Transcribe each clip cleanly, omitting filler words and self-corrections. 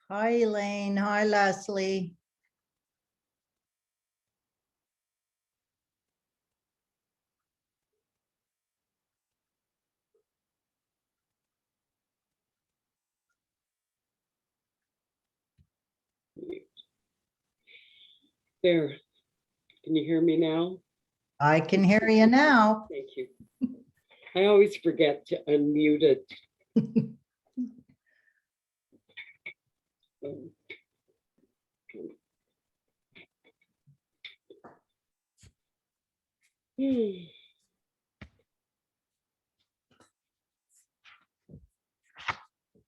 Hi, Elaine. Hi, Leslie. There, can you hear me now? I can hear you now. Thank you. I always forget to unmute it.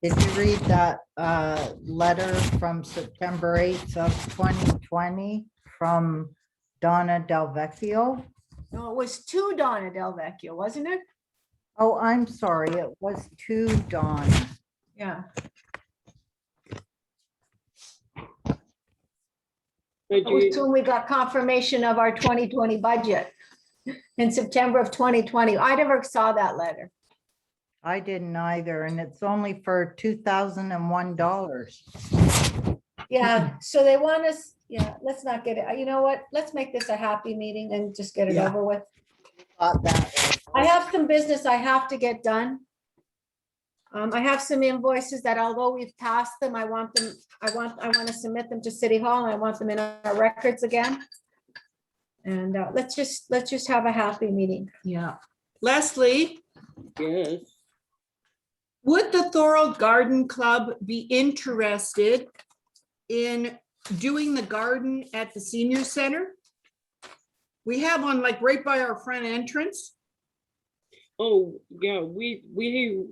Did you read that letter from September 8th of 2020 from Donna Del Vecchio? No, it was to Donna Del Vecchio, wasn't it? Oh, I'm sorry. It was to Donna. Yeah. Did It was you- when we got confirmation of our 2020 budget in September of 2020. I never saw that letter. I didn't either, and it's only for $2,001. Yeah, so they want us, yeah, let's not get it. You know what? Let's make this a happy meeting and just get it Yeah. over with. Thought that I have some business I have to get done. I have some invoices that although we've passed them, I want to submit them to City Hall. And I want them in our records again. And let's just have a happy meeting. Yeah. Leslie, Yes, would the Thorold Garden Club be interested in doing the garden at the senior center? We have one like right by our front entrance. oh, yeah, we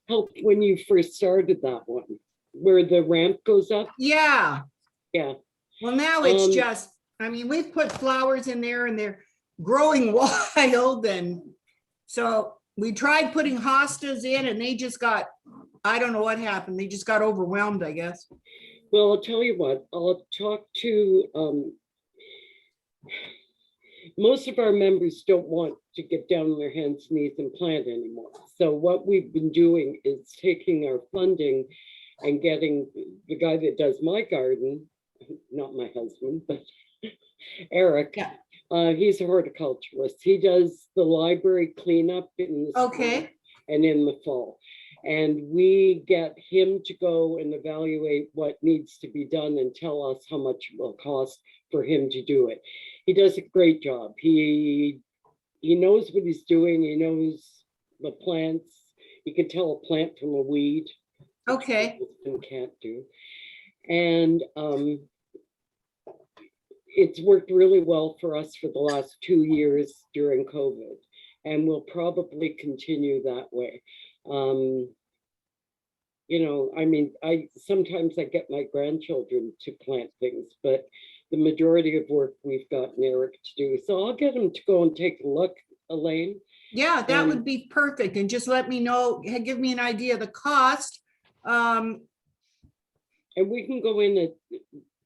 helped when you first started that one, where the ramp goes up, Yeah. yeah. Well, now it's Um, just, I mean, we've put flowers in there and they're growing wild. And so we tried putting hostas in and they just got, I don't know what happened. They just got overwhelmed, I guess. Well, I'll tell you what, I'll talk to, most of our members don't want to get down on their hands, knees and plant anymore. So what we've been doing is taking our funding and getting the guy that does my garden, not my husband, but Eric. Yeah. He's a horticulturist. He does the library cleanup in the Okay. spring and in the fall. And we get him to go and evaluate what needs to be done and tell us how much it will cost for him to do it. He does a great job. He knows what he's doing. He knows the plants. He can tell a plant from a weed. which Okay. most of them can't do. And it's worked really well for us for the last 2 years during COVID, and we'll probably continue that way. You know, I mean, sometimes I get my grandchildren to plant things, but the majority of work we've gotten Eric to do. So I'll get him to go and take a look, Elaine. Yeah, that Um, would be perfect. And just let me know, give me an idea of the cost. And we can go in it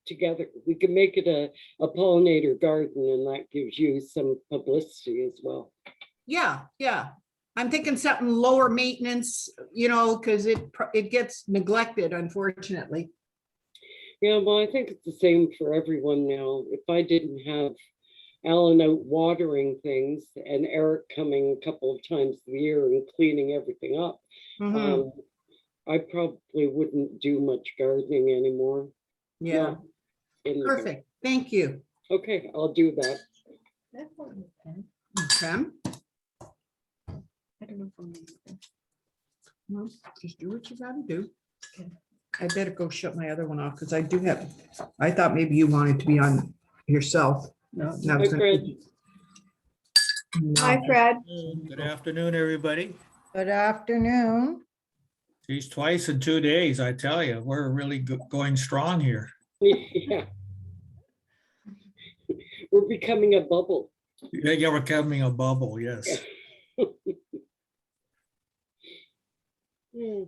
together. We can make it a pollinator garden, and that gives you some publicity as well. Yeah, yeah. I'm thinking something lower maintenance, you know, because it gets neglected, unfortunately. Yeah, well, I think it's the same for everyone now. If I didn't have Alan out watering things and Eric coming a couple of times a year and cleaning everything up. Mhm. I probably wouldn't do much gardening anymore. Yeah, Not in the gar- perfect. Thank you. Okay, I'll do that. Okay. Well, just do what you gotta do. I better go shut my other one off because I do have, I thought maybe you wanted to be on yourself. No. Hi, Fred. Hi, Fred. Good afternoon, everybody. Good afternoon. Geez, twice in 2 days, I tell you, we're really going strong here. Yeah. We're becoming a bubble. Yeah, we're coming a bubble, yes. Hmm.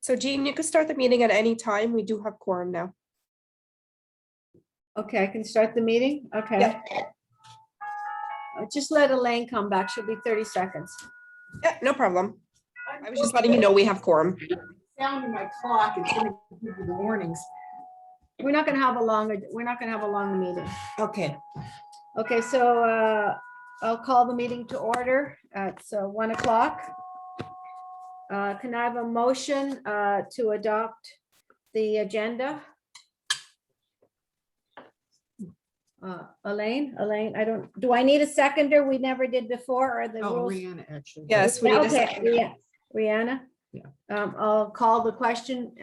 So Jean, you can start the meeting at any time. We do have quorum now. Okay, I can start the meeting? Okay. Yep. Just let Elaine come back. She'll be 30 seconds. Yeah, no problem. I was just letting you know we have quorum. Sounding my clock, it's gonna give you the warnings. We're not gonna have a long meeting. Okay. Okay, so I'll call the meeting to order at 1 o'clock. Can I have a motion to adopt the agenda? Elaine, do I need a seconder? We never did before, or the Oh, rules? Rihanna, actually. Yes, we need a Okay, second. Rihanna? Yeah. I'll call the question.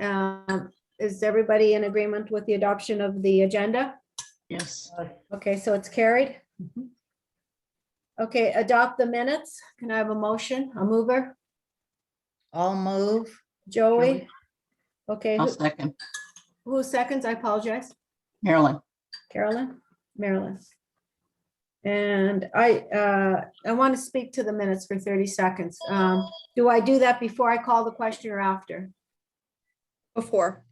Is everybody in agreement with the adoption of the agenda? Yes. Okay, so it's carried. Mhm. Okay, adopt the minutes. Can I have a motion? A mover? I'll move. Joey? Okay, I'll second. who seconds? I apologize. Marilyn. Carolyn? Marilyn. And I want to speak to the minutes for 30 seconds. Do I do that before I call the question or after? Before.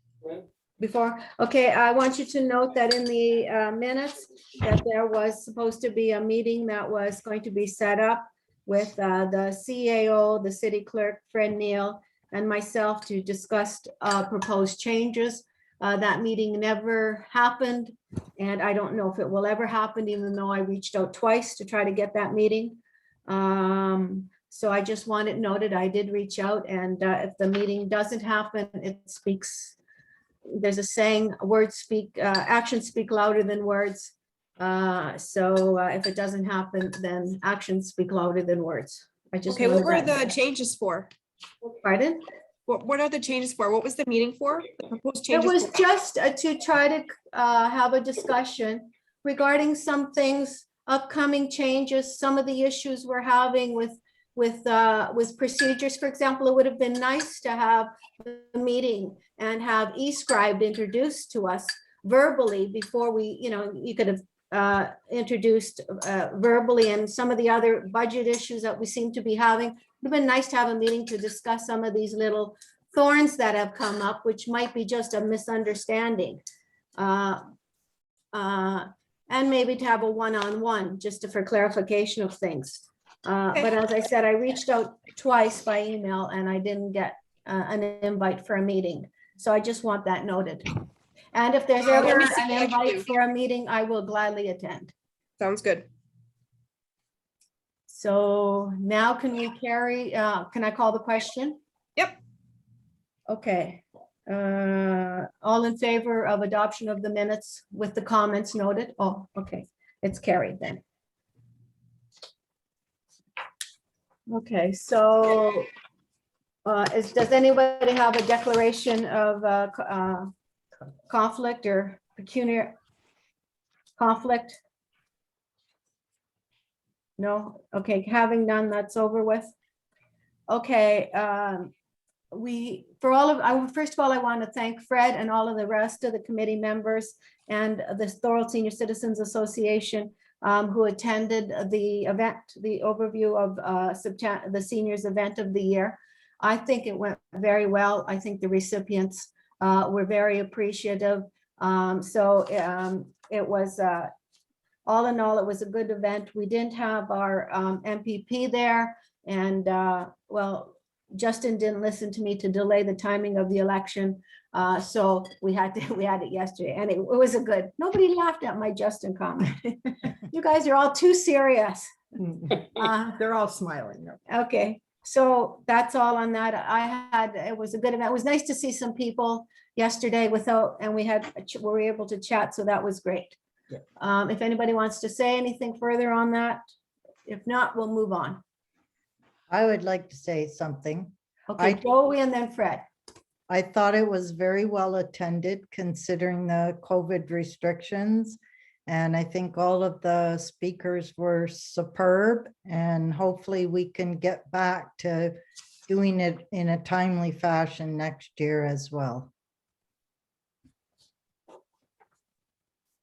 Before? Okay, I want you to note that in the minutes that there was supposed to be a meeting that was going to be set up with the CAO, the city clerk, Fred Neal, and myself to discuss proposed changes. That meeting never happened, and I don't know if it will ever happen, even though I reached out twice to try to get that meeting. So I just want it noted, I did reach out, and if the meeting doesn't happen, it speaks, there's a saying, words speak, actions speak louder than words. So if it doesn't happen, then actions speak louder than words. I just. Okay, what were wanted the that- changes for? Pardon? What are the changes for? What was the meeting for? The proposed It changes? was for- just to try to have a discussion regarding some things, upcoming changes, some of the issues we're having with procedures. For example, it would have been nice to have the meeting and have eScribe introduced to us verbally before we, you could have introduced verbally, and some of the other budget issues that we seem to be having. It would have been nice to have a meeting to discuss some of these little thorns that have come up, which might be just a misunderstanding. And maybe to have a one-on-one, just for clarification of things. But as I said, I reached out twice by email and I didn't get an invite for a meeting. So I just want that noted. And if there's Let ever me see an what I can do. invite for a meeting, I will gladly attend. Sounds good. So now can we can I call the question? Yep. Okay. All in favor of adoption of the minutes with the comments noted? Oh, okay, it's carried then. Okay, so does anybody have a declaration of conflict or pecuniary conflict? No, okay, having none, that's over with. Okay, first of all, I want to thank Fred and all of the rest of the committee members and the Thorold Senior Citizens Association who attended the event, the overview of September, the seniors event of the year. I think it went very well. I think the recipients were very appreciative. It was all in all, it was a good event. We didn't have our MPP there, and well, Justin didn't listen to me to delay the timing of the election. So we had it yesterday, and it was a good, nobody laughed at my Justin comment. You guys are all too serious. They're all smiling. Okay, so that's all on that. It was a good event. It was nice to see some people yesterday and we were able to chat, so that was great. Yeah. If anybody wants to say anything further on that, if not, we'll move on. I would like to say something. Okay, Joey and then Fred. I thought it was very well attended considering the COVID restrictions. And I think all of the speakers were superb, and hopefully we can get back to doing it in a timely fashion next year as well.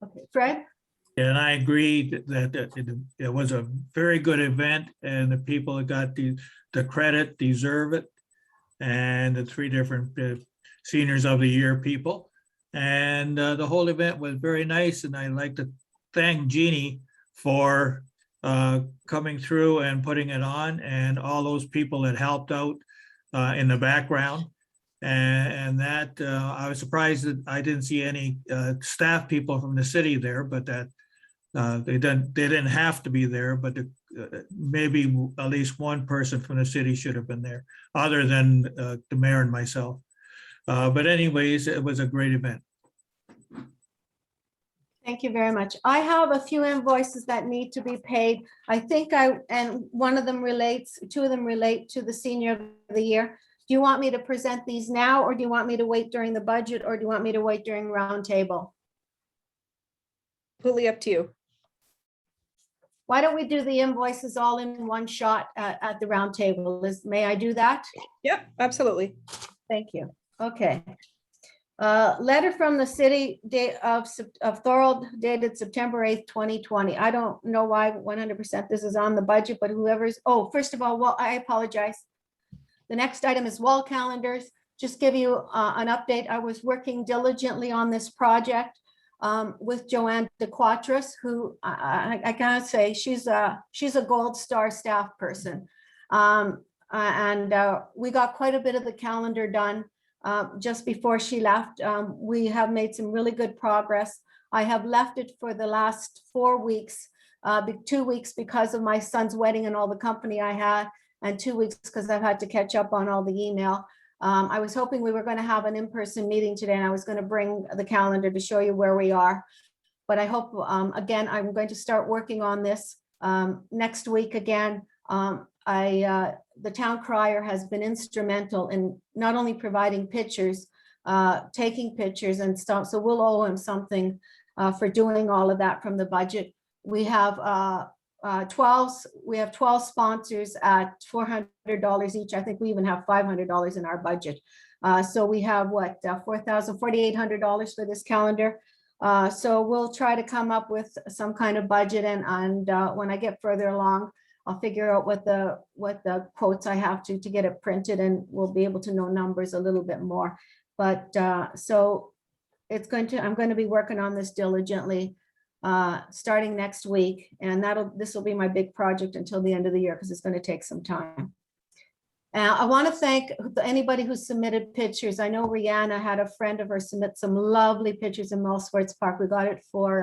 Okay, Fred? And I agree that it was a very good event, and the people that got the credit deserve it. And the 3 different seniors of the year people. And the whole event was very nice. And I'd like to thank Jeannie for coming through and putting it on, and all those people that helped out in the background. And that I was surprised that I didn't see any staff people from the city there, but that they didn't have to be there, but maybe at least one person from the city should have been there, other than the mayor and myself. But anyways, it was a great event. Thank you very much. I have a few invoices that need to be paid. I think and one of them two of them relate to the senior of the year. Do you want me to present these now, or do you want me to wait during the budget, or do you want me to wait during roundtable? Completely up to you. Why don't we do the invoices all in one shot at the roundtable? May I do that? Yep, absolutely. Thank you. Okay. Letter from the city of Thorold dated September 8th, 2020. I don't know why 100% this is on the budget, but first of all, well, I apologize. The next item is wall calendars. Just give you an update. I was working diligently on this project with Joanne DeQuatris, who I gotta say, she's a gold star staff person. We got quite a bit of the calendar done just before she left. We have made some really good progress. I have left it for the last 4 weeks, 2 weeks because of my son's wedding and all the company I had, and 2 weeks because I've had to catch up on all the email. I was hoping we were going to have an in-person meeting today, and I was going to bring the calendar to show you where we are. But I hope, again, I'm going to start working on this next week again. The town crier has been instrumental in not only providing pictures, taking pictures and stuff. So we'll owe him something for doing all of that from the budget. We have 12 sponsors at $400 each. I think we even have $500 in our budget. So we have $4,800 for this calendar. So we'll try to come up with some kind of budget, and when I get further along, I'll figure out what the quotes I have to get it printed, and we'll be able to know numbers a little bit more. But so I'm going to be working on this diligently starting next week, and this will be my big project until the end of the year, because it's going to take some time. I want to thank anybody who submitted pictures. I know Rihanna had a friend of hers submit some lovely pictures in Mill Swartz Park. We got it for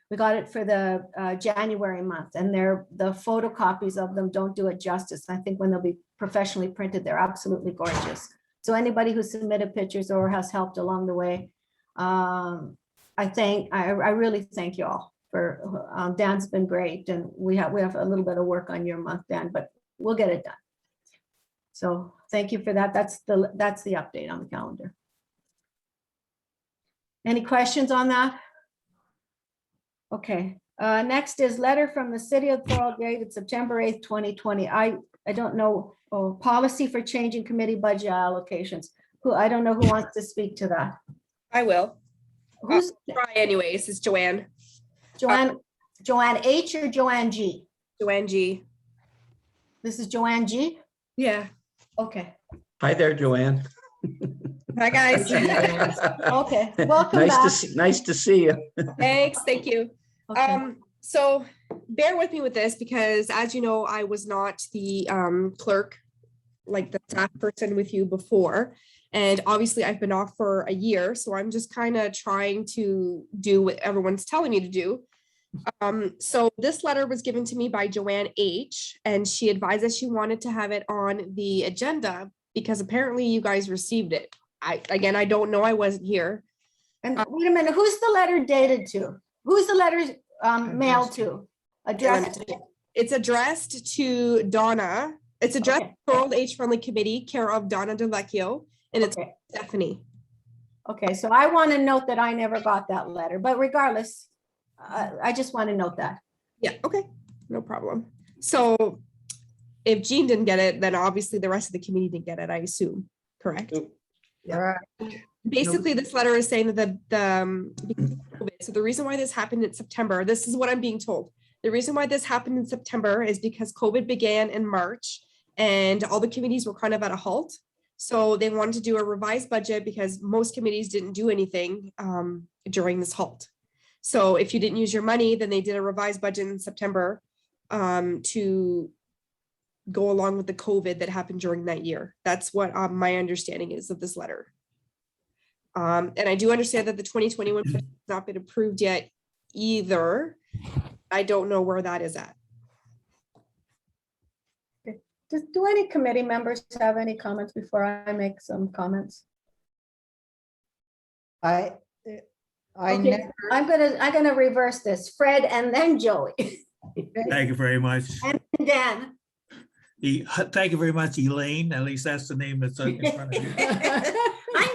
the January month, and the photocopies of them don't do it justice. I think when they'll be professionally printed, they're absolutely gorgeous. So anybody who submitted pictures or has helped along the way, I really thank you all for, Dan's been great, and we have a little bit of work on your month, Dan, but we'll get it done. So thank you for that. That's the update on the calendar. Any questions on that? Okay, next is letter from the city of Thorold dated September 8th, 2020. I don't know, policy for changing committee budget allocations. I don't know who wants to speak to that. I will. Who's Try anyways. It's Joanne. Joanne H or Joanne G? Joanne G. This is Joanne G? Yeah. Okay, Hi there, Joanne. Hi, guys. okay, welcome back. Nice to see you. Thanks. Thank you. Okay. So bear with me with this, because as you know, I was not the clerk like the staff person with you before. And obviously I've been off for a year, so I'm just kind of trying to do what everyone's telling me to do. So this letter was given to me by Joanne H. and she advised that she wanted to have it on the agenda because apparently you guys received it. I don't know, I wasn't here. And wait a minute, who's the letter dated to? Who's the letter mailed to? Addressed to? It's addressed to Donna. It's addressed Okay. to Thorold H. Friendly Committee, care of Donna DeVecchio, and it's Okay. Stephanie. Okay, so I want to note that I never got that letter, but regardless, I just want to note that. Yeah, okay, no problem. So if Jean didn't get it, then obviously the rest of the committee didn't get it, I assume, correct? Nope. Correct. Basically, this letter is saying that because of COVID, so the reason why this happened in September, this is what I'm being told. The reason why this happened in September is because COVID began in March and all the committees were kind of at a halt. So they wanted to do a revised budget because most committees didn't do anything during this halt. So if you didn't use your money, then they did a revised budget in September to go along with the COVID that happened during that year. That's what my understanding is of this letter. And I do understand that the 2021 budget has not been approved yet either. I don't know where that is at. Do any committee members have any comments before I make some comments? I Okay, never, I'm gonna reverse this. Fred and then Joey. Thank you very much. And Dan. Thank you very much, Elaine. At least that's the name that's in front of you. I'm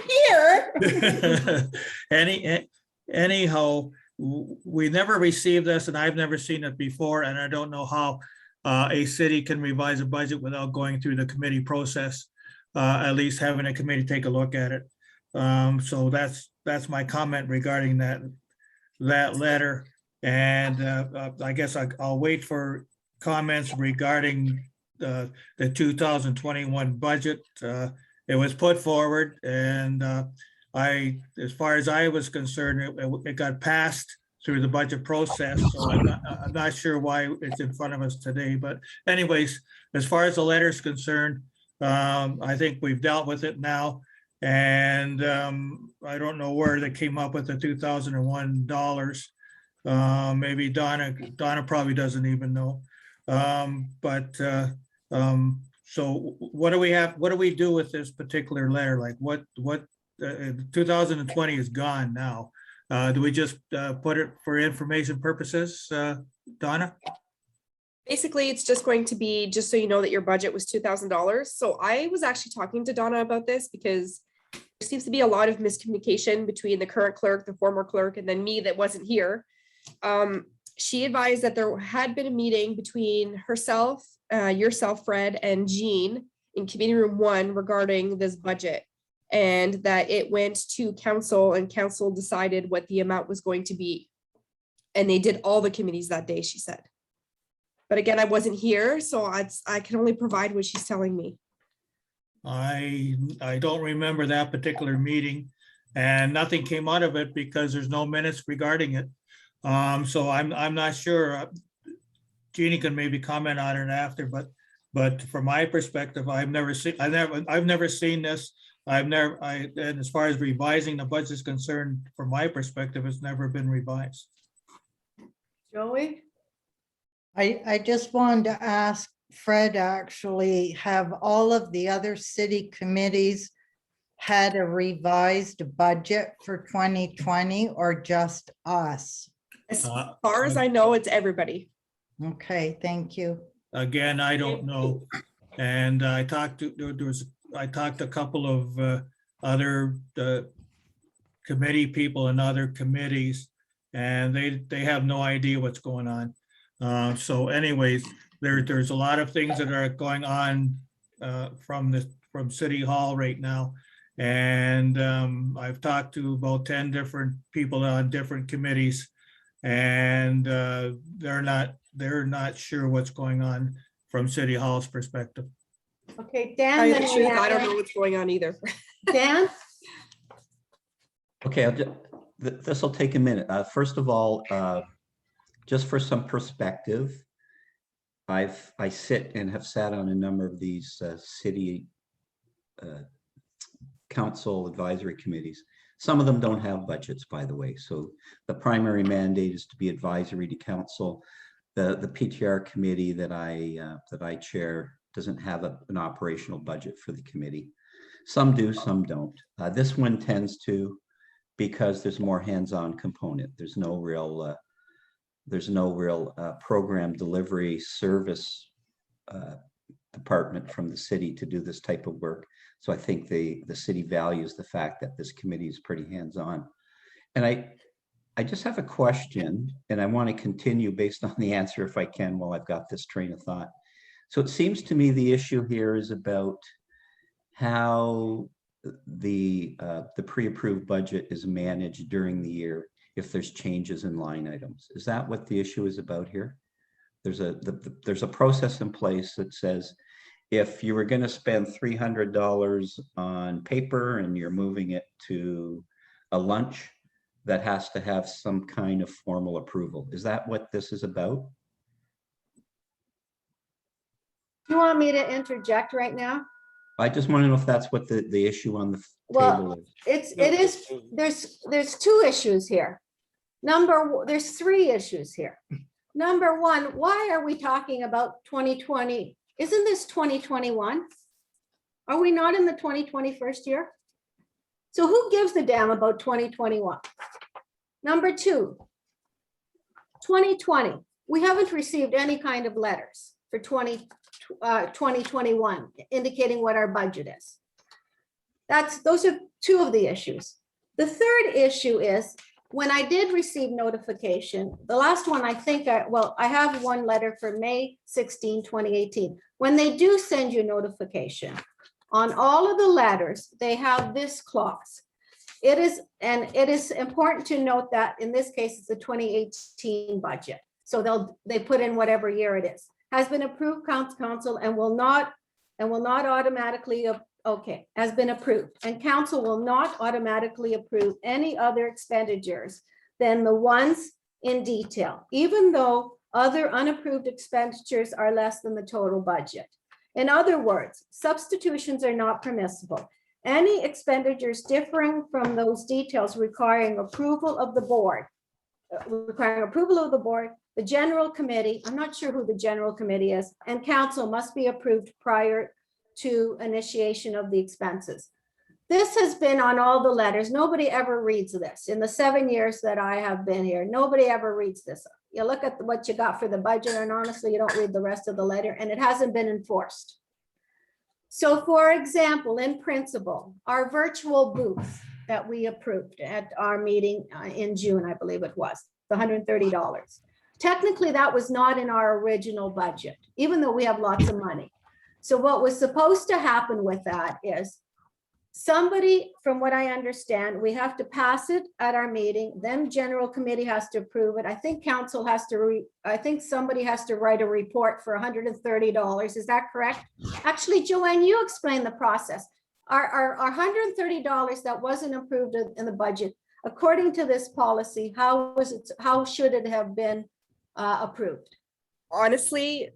here. Anyhow, we never received this and I've never seen it before, and I don't know how a city can revise a budget without going through the committee process, at least having a committee take a look at it. So that's my comment regarding that letter. And I guess I'll wait for comments regarding the 2021 budget. It was put forward and as far as I was concerned, it got passed through the budget process. So I'm not sure why it's in front of us today, but anyways, as far as the letter is concerned, I think we've dealt with it now. And I don't know where they came up with the $2,001. Maybe Donna probably doesn't even know. So what do we have? What do we do with this particular letter? Like what 2020 is gone now. Do we just put it for information purposes, Donna? Basically, it's just going to be, just so you know that your budget was $2,000. So I was actually talking to Donna about this because there seems to be a lot of miscommunication between the current clerk, the former clerk, and then me that wasn't here. She advised that there had been a meeting between herself, yourself, Fred, and Jean in committee room 1 regarding this budget, and that it went to council and council decided what the amount was going to be. And they did all the committees that day, she said. But again, I wasn't here, so I can only provide what she's telling me. I don't remember that particular meeting, and nothing came out of it because there's no minutes regarding it. So I'm not sure. Jeannie can maybe comment on it after, but from my perspective, I've never seen this. And as far as revising the budget is concerned, from my perspective, it's never been revised. Joey? I just wanted to ask Fred, actually, have all of the other city committees had a revised budget for 2020 or just us? As far as I know, it's everybody. Okay, thank you. Again, I don't know. And I talked to a couple of other committee people in other committees, and they have no idea what's going on. So anyways, there's a lot of things that are going on from City Hall right now. And I've talked to about 10 different people on different committees, and they're not sure what's going on from City Hall's perspective. Okay, I Dan. then we don't have- know what's going on either. Dan? Okay, this will take a minute. First of all, just for some perspective, I sit and have sat on a number of these city council advisory committees. Some of them don't have budgets, by the way. So the primary mandate is to be advisory to council. The PTR committee that I chair doesn't have an operational budget for the committee. Some do, some don't. This one tends to, because there's more hands-on component. There's no real program delivery service department from the city to do this type of work. So I think the city values the fact that this committee is pretty hands-on. And I just have a question, and I want to continue based on the answer if I can while I've got this train of thought. So it seems to me the issue here is about how the pre-approved budget is managed during the year if there's changes in line items. Is that what the issue is about here? There's a process in place that says if you were going to spend $300 on paper and you're moving it to a lunch, that has to have some kind of formal approval. Is that what this is about? Do you want me to interject right now? I just want to know if that's what the issue on the Well, table is. it is, there's two issues here. There's three issues here. Number one, why are we talking about 2020? Isn't this 2021? Are we not in the 2021st year? So who gives a damn about 2021? Number two, 2020, we haven't received any kind of letters for 2021 indicating what our budget is. Those are two of the issues. The third issue is when I did receive notification, the last one I think, I have one letter for May 16, 2018. When they do send you notification, on all of the letters, they have this clause. It is important to note that in this case, it's the 2018 budget. So they put in whatever year it is. Has been approved council and will not automatically, okay, has been approved. And council will not automatically approve any other expenditures than the ones in detail, even though other unapproved expenditures are less than the total budget. In other words, substitutions are not permissible. Any expenditures differing from those details requiring approval of the board, the general committee, I'm not sure who the general committee is, and council must be approved prior to initiation of the expenses. This has been on all the letters. Nobody ever reads this. In the 7 years that I have been here, nobody ever reads this. You look at what you got for the budget, and honestly, you don't read the rest of the letter, and it hasn't been enforced. So for example, in principle, our virtual booth that we approved at our meeting in June, I believe it was, the $130. Technically, that was not in our original budget, even though we have lots of money. So what was supposed to happen with that is somebody, from what I understand, we have to pass it at our meeting, then general committee has to approve it. I think council has to, I think somebody has to write a report for $130. Is that correct? Actually, Joanne, you explain the process. Our $130 that wasn't approved in the budget, according to this policy, how should it have been approved? Honestly,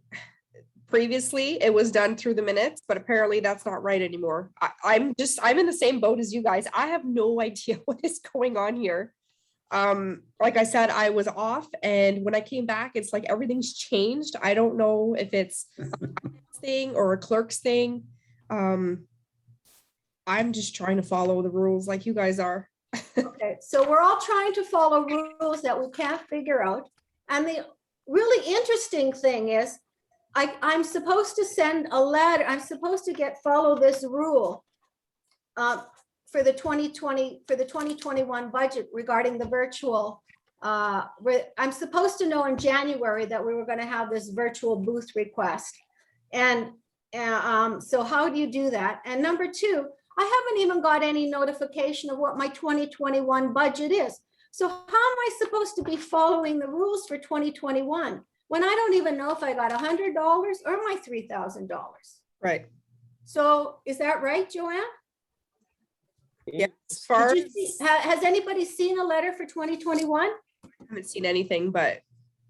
previously it was done through the minutes, but apparently that's not right anymore. I'm in the same boat as you guys. I have no idea what is going on here. Like I said, I was off, and when I came back, it's like everything's changed. I don't know if it's a thing or a clerk's thing. I'm just trying to follow the rules like you guys are. Okay, so we're all trying to follow rules that we can't figure out. And the really interesting thing is, I'm supposed to send a letter. I'm supposed to follow this rule for the 2021 budget regarding the virtual. I'm supposed to know in January that we were going to have this virtual booth request. And so how do you do that? And number two, I haven't even got any notification of what my 2021 budget is. So how am I supposed to be following the rules for 2021? When I don't even know if I got $100 or my $3,000. Right. So is that right, Joanne? Yeah. As far as Has anybody seen a letter for 2021? I haven't seen anything, but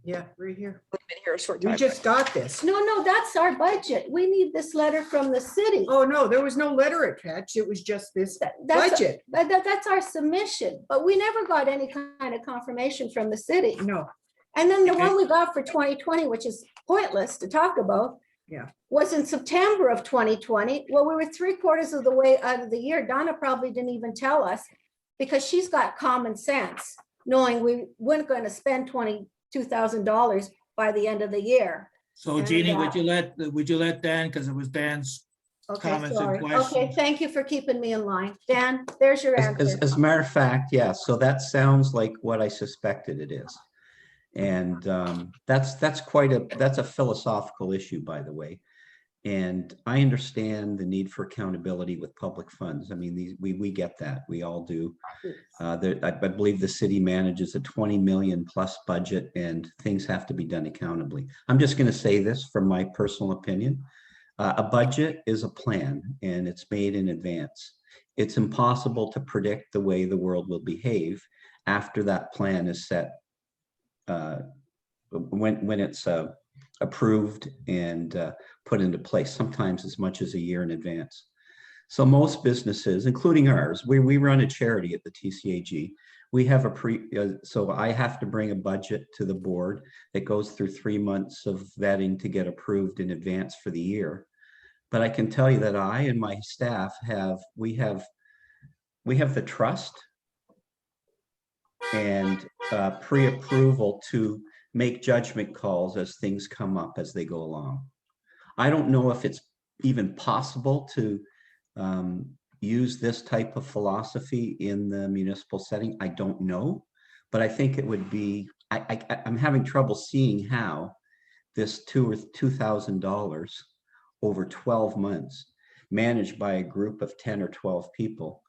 Yeah, right here. been here a short We time. just got this. No, that's our budget. We need this letter from the city. Oh, no, there was no letter attached. It was just this That's, budget. that's our submission, but we never got any kind of confirmation from the city. No, And then the one we got for 2020, which is pointless to talk about. Yeah. Was in September of 2020. Well, we were 3/4 of the way out of the year. Donna probably didn't even tell us because she's got common sense, knowing we weren't going to spend $22,000 by the end of the year. So And, Jeannie, would you let Dan, because it was Dan's Okay, comments and sorry. Okay, questions. thank you for keeping me in line. Dan, there's your answer. As a matter of fact, yeah, so that sounds like what I suspected it is. And that's a philosophical issue, by the way. And I understand the need for accountability with public funds. I mean, we get that, we all do. I believe the city manages a 20 million plus budget and things have to be done accountably. I'm just gonna say this from my personal opinion. A budget is a plan and it's made in advance. It's impossible to predict the way the world will behave after that plan is set. When it's approved and put into place, sometimes as much as a year in advance. So most businesses, including ours, we run a charity at the TCAG. We have so I have to bring a budget to the board that goes through 3 months of vetting to get approved in advance for the year. But I can tell you that I and my staff we have the trust and pre-approval to make judgment calls as things come up as they go along. I don't know if it's even possible to use this type of philosophy in the municipal setting. I don't know, but I think it would be, I'm having trouble seeing how this $2,000 over 12 months managed by a group of 10 or 12 people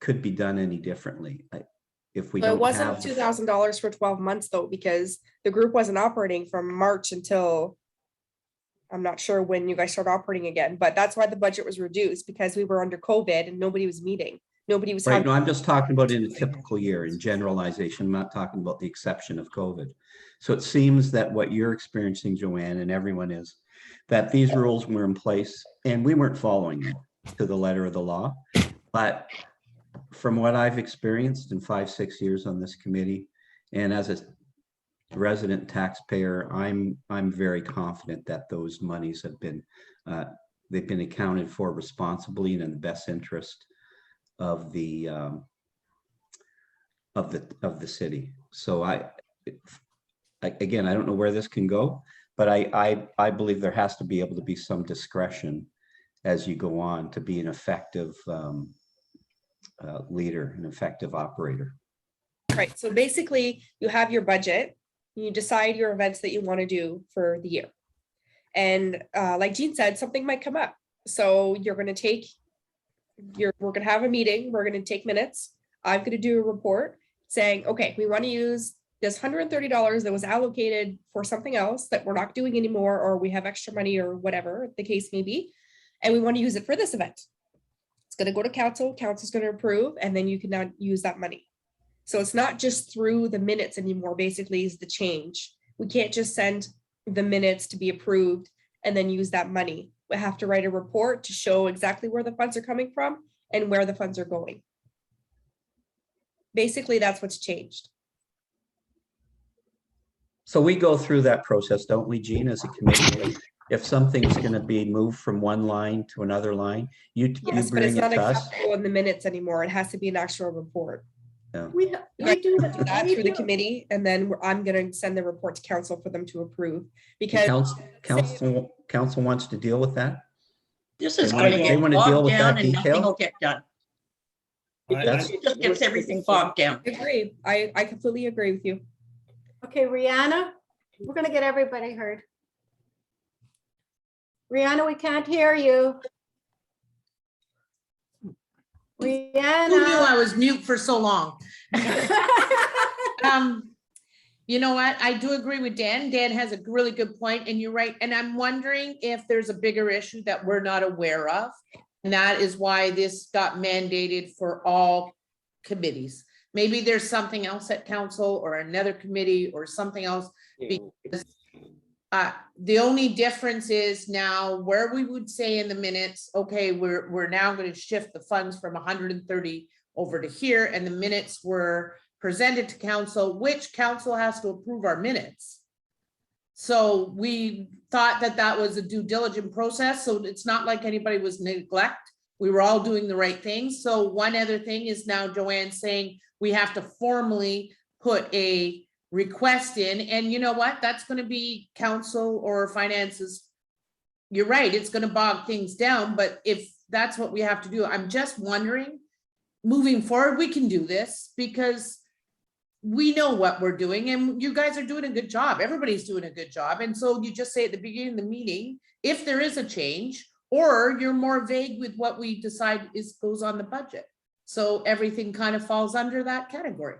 could be done any differently. If we So don't it wasn't have $2,000 for 12 months though, because the group wasn't operating from March until, I'm not sure when you guys started operating again, but that's why the budget was reduced, because we were under COVID and nobody was meeting. Nobody was Right, having. no, I'm just talking about in a typical year, in generalization. I'm not talking about the exception of COVID. So it seems that what you're experiencing, Joanne, and everyone is, that these rules were in place and we weren't following them to the letter of the law. But from what I've experienced in 5-6 years on this committee, and as a resident taxpayer, I'm very confident that those monies have been they've been accounted for responsibly and in the best interest of the city. So again, I don't know where this can go, but I believe there has to be able to be some discretion as you go on to be an effective leader, an effective operator. Right, so basically you have your budget, you decide your events that you want to do for the year. And like Jean said, something might come up. So you're going to we're going to have a meeting, we're going to take minutes. I'm going to do a report saying, okay, we want to use this $130 that was allocated for something else that we're not doing anymore, or we have extra money or whatever the case may be. And we want to use it for this event. It's going to go to council, council's going to approve, and then you can now use that money. So it's not just through the minutes anymore, basically is the change. We can't just send the minutes to be approved and then use that money. We have to write a report to show exactly where the funds are coming from and where the funds are going. Basically, that's what's changed. So we go through that process, don't we, Jean, as a committee? If something's going to be moved from one line to another line, you Yes, but bring it's it not to us. acceptable in the minutes anymore. It has to be an actual report. We You do guys do that that. through the committee, and then I'm gonna send the report to council for them to approve, because Council wants to deal with that? This is They going wanna- to they get wanna deal bogged with down that and nothing detail? will get done. That's- It just gets everything bogged down. I agree. I completely agree with you. Okay, Rihanna, we're gonna get everybody heard. Rihanna, we can't hear you. Who knew I Rihanna. was mute for so long? You know what? I do agree with Dan. Dan has a really good point, and you're right. And I'm wondering if there's a bigger issue that we're not aware of. And that is why this got mandated for all committees. Maybe there's something else at council or another committee or something else. Yeah. The only difference is now where we would say in the minutes, okay, we're now gonna shift the funds from 130 over to here, and the minutes were presented to council, which council has to approve our minutes. So we thought that that was a due diligent process, so it's not like anybody was neglect. We were all doing the right thing. So one other thing is now Joanne saying we have to formally put a request in, and you know what? That's gonna be council or finances. You're right, it's gonna bog things down, but if that's what we have to do, I'm just wondering, moving forward, we can do this because we know what we're doing and you guys are doing a good job. Everybody's doing a good job. And so you just say at the beginning of the meeting, if there is a change, or you're more vague with what we decide goes on the budget. So everything kind of falls under that category.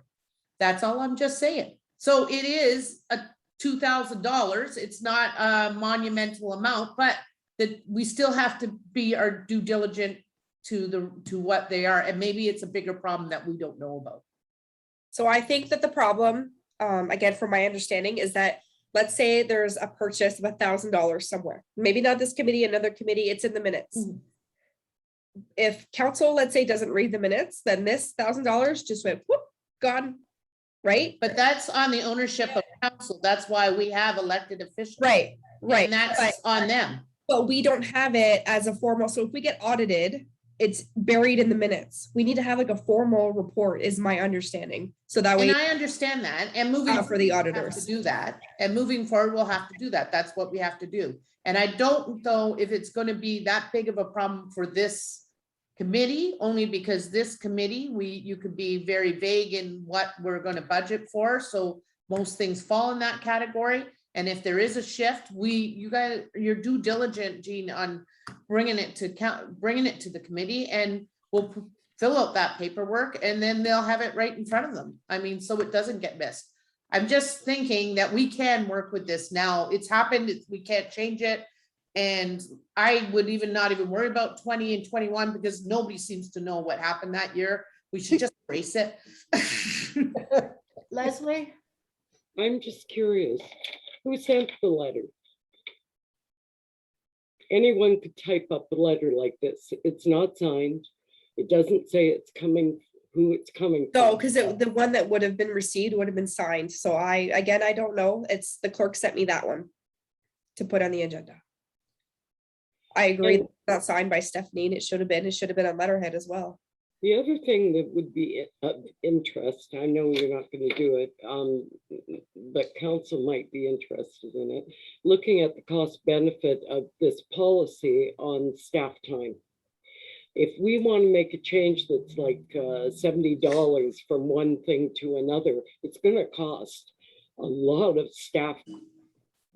That's all I'm just saying. So it is a $2,000. It's not a monumental amount, but that we still have to be our due diligent to what they are. And maybe it's a bigger problem that we don't know about. So I think that the problem, again, from my understanding, is that let's say there's a purchase of $1,000 somewhere, maybe not this committee, another committee, it's in the minutes. If council, let's say, doesn't read the minutes, then this $1,000 just went whoop, gone, right? But that's on the ownership of council. That's why we have elected officials. Right. And that's on them. But we don't have it as a formal, so if we get audited, it's buried in the minutes. We need to have like a formal report, is my understanding. So that way, And I understand that, and moving for the forward, we'll have auditors. to do that, and moving forward, we'll have to do that. That's what we have to do. And I don't know if it's gonna be that big of a problem for this committee, only because this committee, you could be very vague in what we're gonna budget for, so most things fall in that category. And if there is a shift, you guys, you're due diligent, Jean, on bringing it to the committee, and we'll fill out that paperwork, and then they'll have it right in front of them. I mean, so it doesn't get missed. I'm just thinking that we can work with this now. It's happened, we can't change it. And I would not even worry about 20 and 21 because nobody seems to know what happened that year. We should just erase it. Leslie? I'm just curious, who sent the letter? Anyone could type up a letter like this. It's not signed. It doesn't say it's coming, who it's coming from. no, because the one that would have been received would have been signed. So I don't know. It's the clerk sent me that one to put on the agenda. I agree, And- not signed by Stephanie, and it should have been on letterhead as well. The other thing that would be of interest, I know you're not going to do it, but council might be interested in it, looking at the cost benefit of this policy on staff time. If we want to make a change that's like $70 from one thing to another, it's going to cost a lot of staff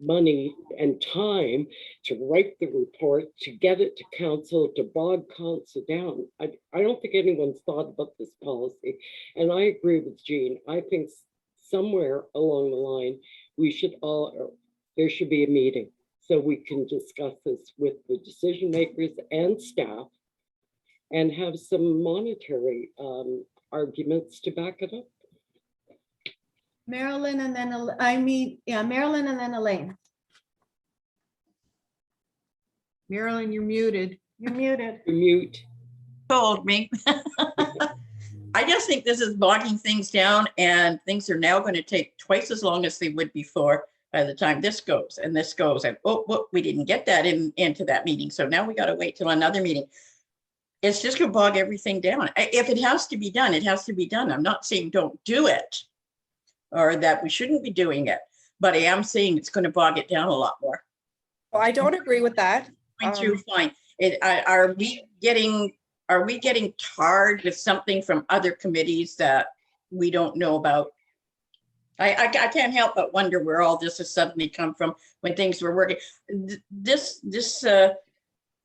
money and time to write the report, to get it to council, to bog council down. I don't think anyone's thought about this policy. And I agree with Jean. I think somewhere along the line, there should be a meeting so we can discuss this with the decision makers and staff and have some monetary arguments to back it up. Marilyn and then, Marilyn and then Elaine. Marilyn, you're muted. You're muted. Mute. Told me. I just think this is bogging things down, and things are now going to take twice as long as they would before by the time this goes and this goes. And oh, we didn't get that into that meeting. So now we got to wait till another meeting. It's just going to bog everything down. If it has to be done, it has to be done. I'm not saying don't do it or that we shouldn't be doing it, but I am saying it's going to bog it down a lot more. Well, I don't agree with that. Going through fine. Are we getting tarred with something from other committees that we don't know about? I can't help but wonder where all this has suddenly come from when things were working. This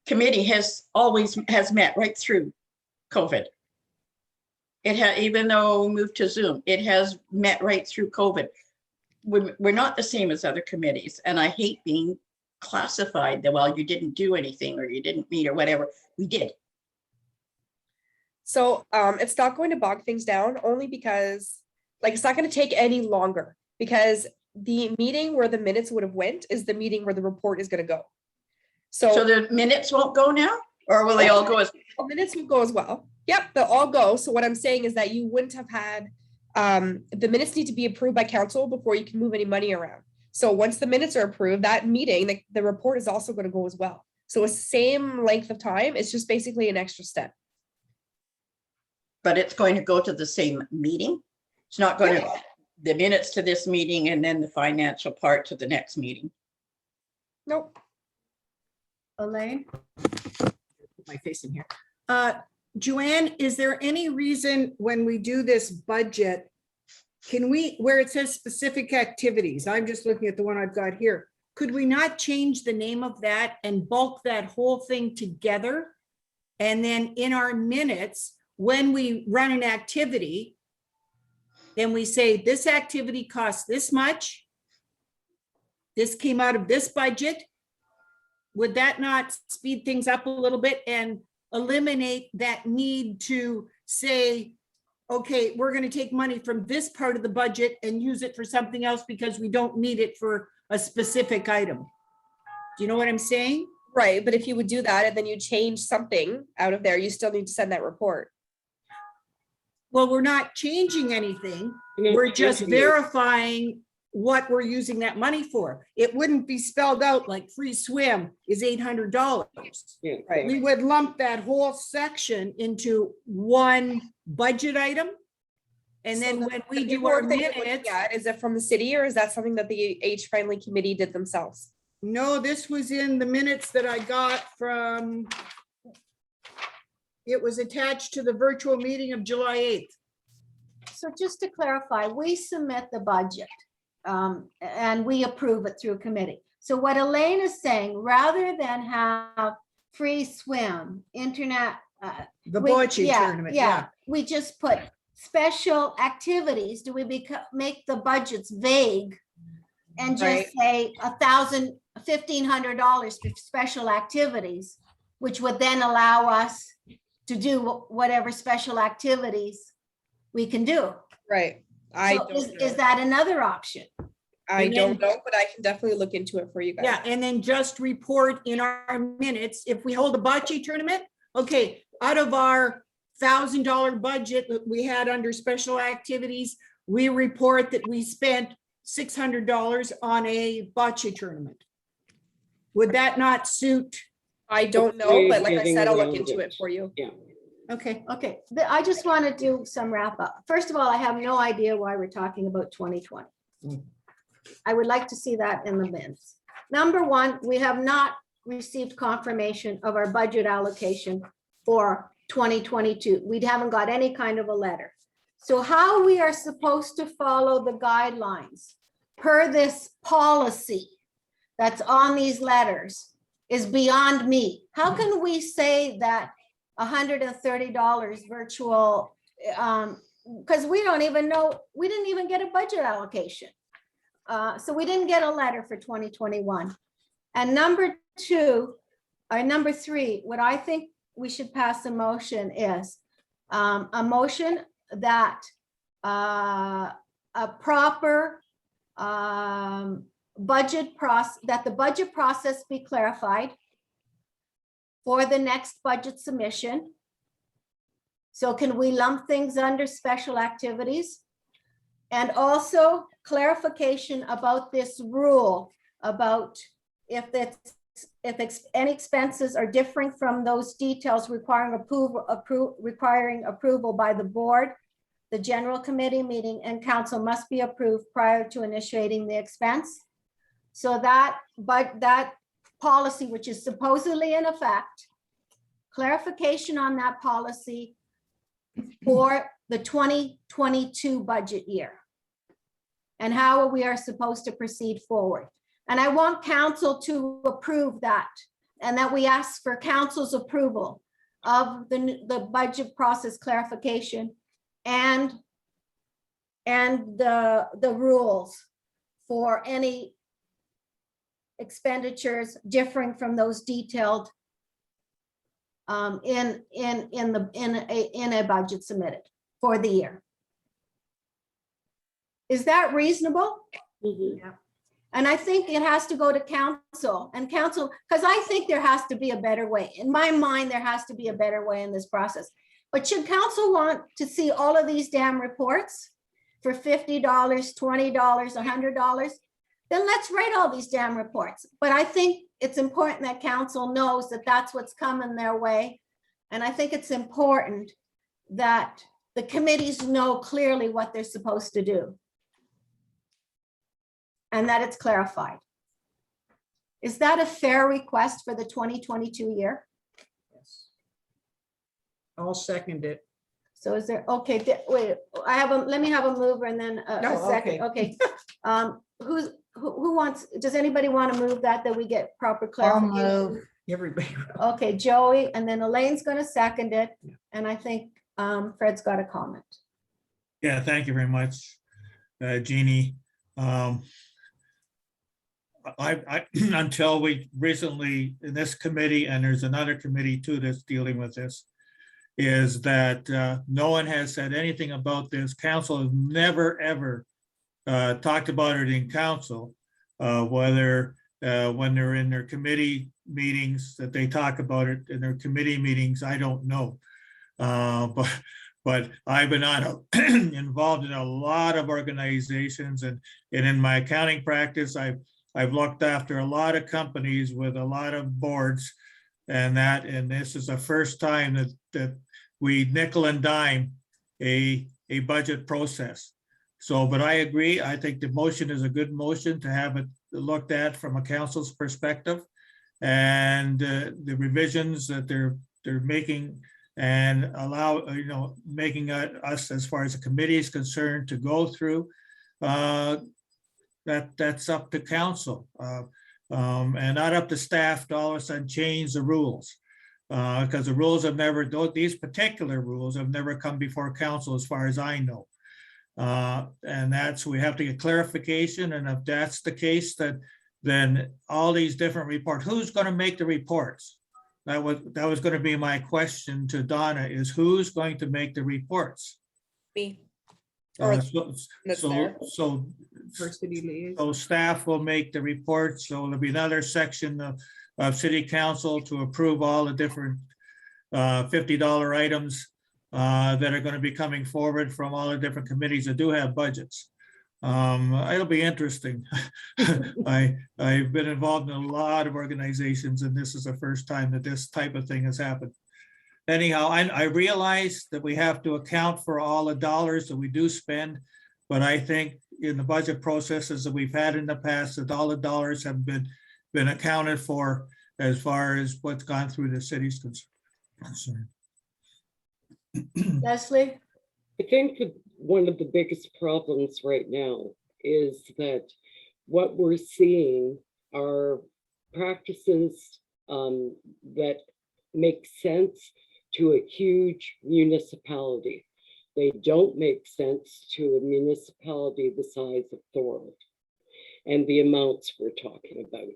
committee has met right through COVID. It had, even though we moved to Zoom, it has met right through COVID. We're not the same as other committees, and I hate being classified that, well, you didn't do anything or you didn't meet or whatever. We did. So it's not going to bog things down, only because, like, it's not going to take any longer, because the meeting where the minutes would have went is the meeting where the report is gonna go. So So the minutes won't go now, or will they all go as, the minutes will go as well. Yep, they'll all go. So what I'm saying is that you wouldn't have had, the minutes need to be approved by council before you can move any money around. So once the minutes are approved, that meeting, the report is also gonna go as well. So it's same length of time, it's just basically an extra step. but it's going to go to the same meeting? It's not going to, the minutes to this meeting and then the financial part to the next meeting? Nope. Elaine? My face in here. Joanne, is there any reason when we do this budget, can we, where it says specific activities, I'm just looking at the one I've got here, could we not change the name of that and bulk that whole thing together? And then in our minutes, when we run an activity, then we say this activity costs this much. This came out of this budget. Would that not speed things up a little bit and eliminate that need to say, okay, we're going to take money from this part of the budget and use it for something else because we don't need it for a specific item? Do you know what I'm saying? Right, but if you would do that and then you change something out of there, you still need to send that report. Well, we're not changing anything. No, We're just yes, verifying what we're using that money for. It wouldn't be spelled out like free swim is $800. Yeah. Right. We would lump that whole section into one budget item. And then when we The do our report that you're looking minutes, at, is it from the city or is that something that the age-friendly committee did themselves? no, this was in the minutes that I got from, it was attached to the virtual meeting of July 8th. So just to clarify, we submit the budget and we approve it through committee. So what Elaine is saying, rather than have free swim, internet. The we- bocce yeah, tournament, yeah. We just put special activities. Do we make the budgets vague? And Right. just say $1,500 for special activities, which would then allow us to do whatever special activities we can do. Right. I So don't is know. that another option? I and don't then- know, but I can definitely look into it for you guys. Yeah, and then just report in our minutes, if we hold a bocce tournament, okay, out of our $1,000 budget that we had under special activities, we report that we spent $600 on a bocce tournament. Would that not suit? I don't know, Way but of like I getting said, I'll look around into it. it for you. Yeah. Okay, Okay, I just want to do some wrap up. First of all, I have no idea why we're talking about 2020. I would like to see that in the minutes. Number one, we have not received confirmation of our budget allocation for 2022. We haven't got any kind of a letter. So how we are supposed to follow the guidelines per this policy that's on these letters is beyond me. How can we say that $130 virtual, because we don't even know, we didn't even get a budget allocation. So we didn't get a letter for 2021. And number three, what I think we should pass a motion is a motion that a proper budget process, that the budget process be clarified for the next budget submission. So can we lump things under special activities? And also clarification about this rule about if any expenses are differing from those details requiring approval by the board, the general committee meeting and council must be approved prior to initiating the expense. So that policy, which is supposedly in effect, clarification on that policy for the 2022 budget year and how we are supposed to proceed forward. And I want council to approve that and that we ask for council's approval of the budget process clarification and the rules for any expenditures differing from those detailed in a budget submitted for the year. Is that reasonable? Mhm. And I think it has to go to council and council, because I think there has to be a better way. In my mind, there has to be a better way in this process. But should council want to see all of these damn reports for $50, $20, $100? Then let's write all these damn reports. But I think it's important that council knows that that's what's coming their way. And I think it's important that the committees know clearly what they're supposed to do. And that it's clarified. Is that a fair request for the 2022 year? Yes. I'll second it. So is there, okay, wait, let me have a mover and then a No, second, okay. Who wants, does anybody want to move that we get proper I'll clarification? move. Everybody. Okay, Joey, and then Elaine's gonna second it, Yeah. and I think Fred's got a comment. Yeah, thank you very much, Jeannie. I until we recently in this committee, and there's another committee too that's dealing with this, is that no one has said anything about this. Council has never, ever talked about it in council, whether when they're in their committee meetings that they talk about it in their committee meetings, I don't know. But I've been involved in a lot of organizations, and in my accounting practice, I've looked after a lot of companies with a lot of boards, and this is the first time that we nickel and dime a budget process. So, but I agree. I think the motion is a good motion to have it looked at from a council's perspective, and the revisions that they're making, and allow, making us, as far as the committee is concerned, to go through. That's up to council, and not up to staff to all of a sudden change the rules. Because the rules have never, these particular rules have never come before council as far as I know. And we have to get clarification, and if that's the case, then all these different reports, who's going to make the reports? That was going to be my question to Donna, is who's going to make the reports? Me. Or that's So there. For city liaison. so staff will make the reports. So there'll be another section of city council to approve all the different $50 items that are going to be coming forward from all the different committees that do have budgets. It'll be interesting. I've been involved in a lot of organizations, and this is the first time that this type of thing has happened. Anyhow, I realize that we have to account for all the dollars that we do spend, but I think in the budget processes that we've had in the past, that all the dollars have been accounted for as far as what's gone through the city's concern. Leslie? I think that one of the biggest problems right now is that what we're seeing are practices that make sense to a huge municipality. They don't make sense to a municipality the size of Thorold and the amounts we're talking about.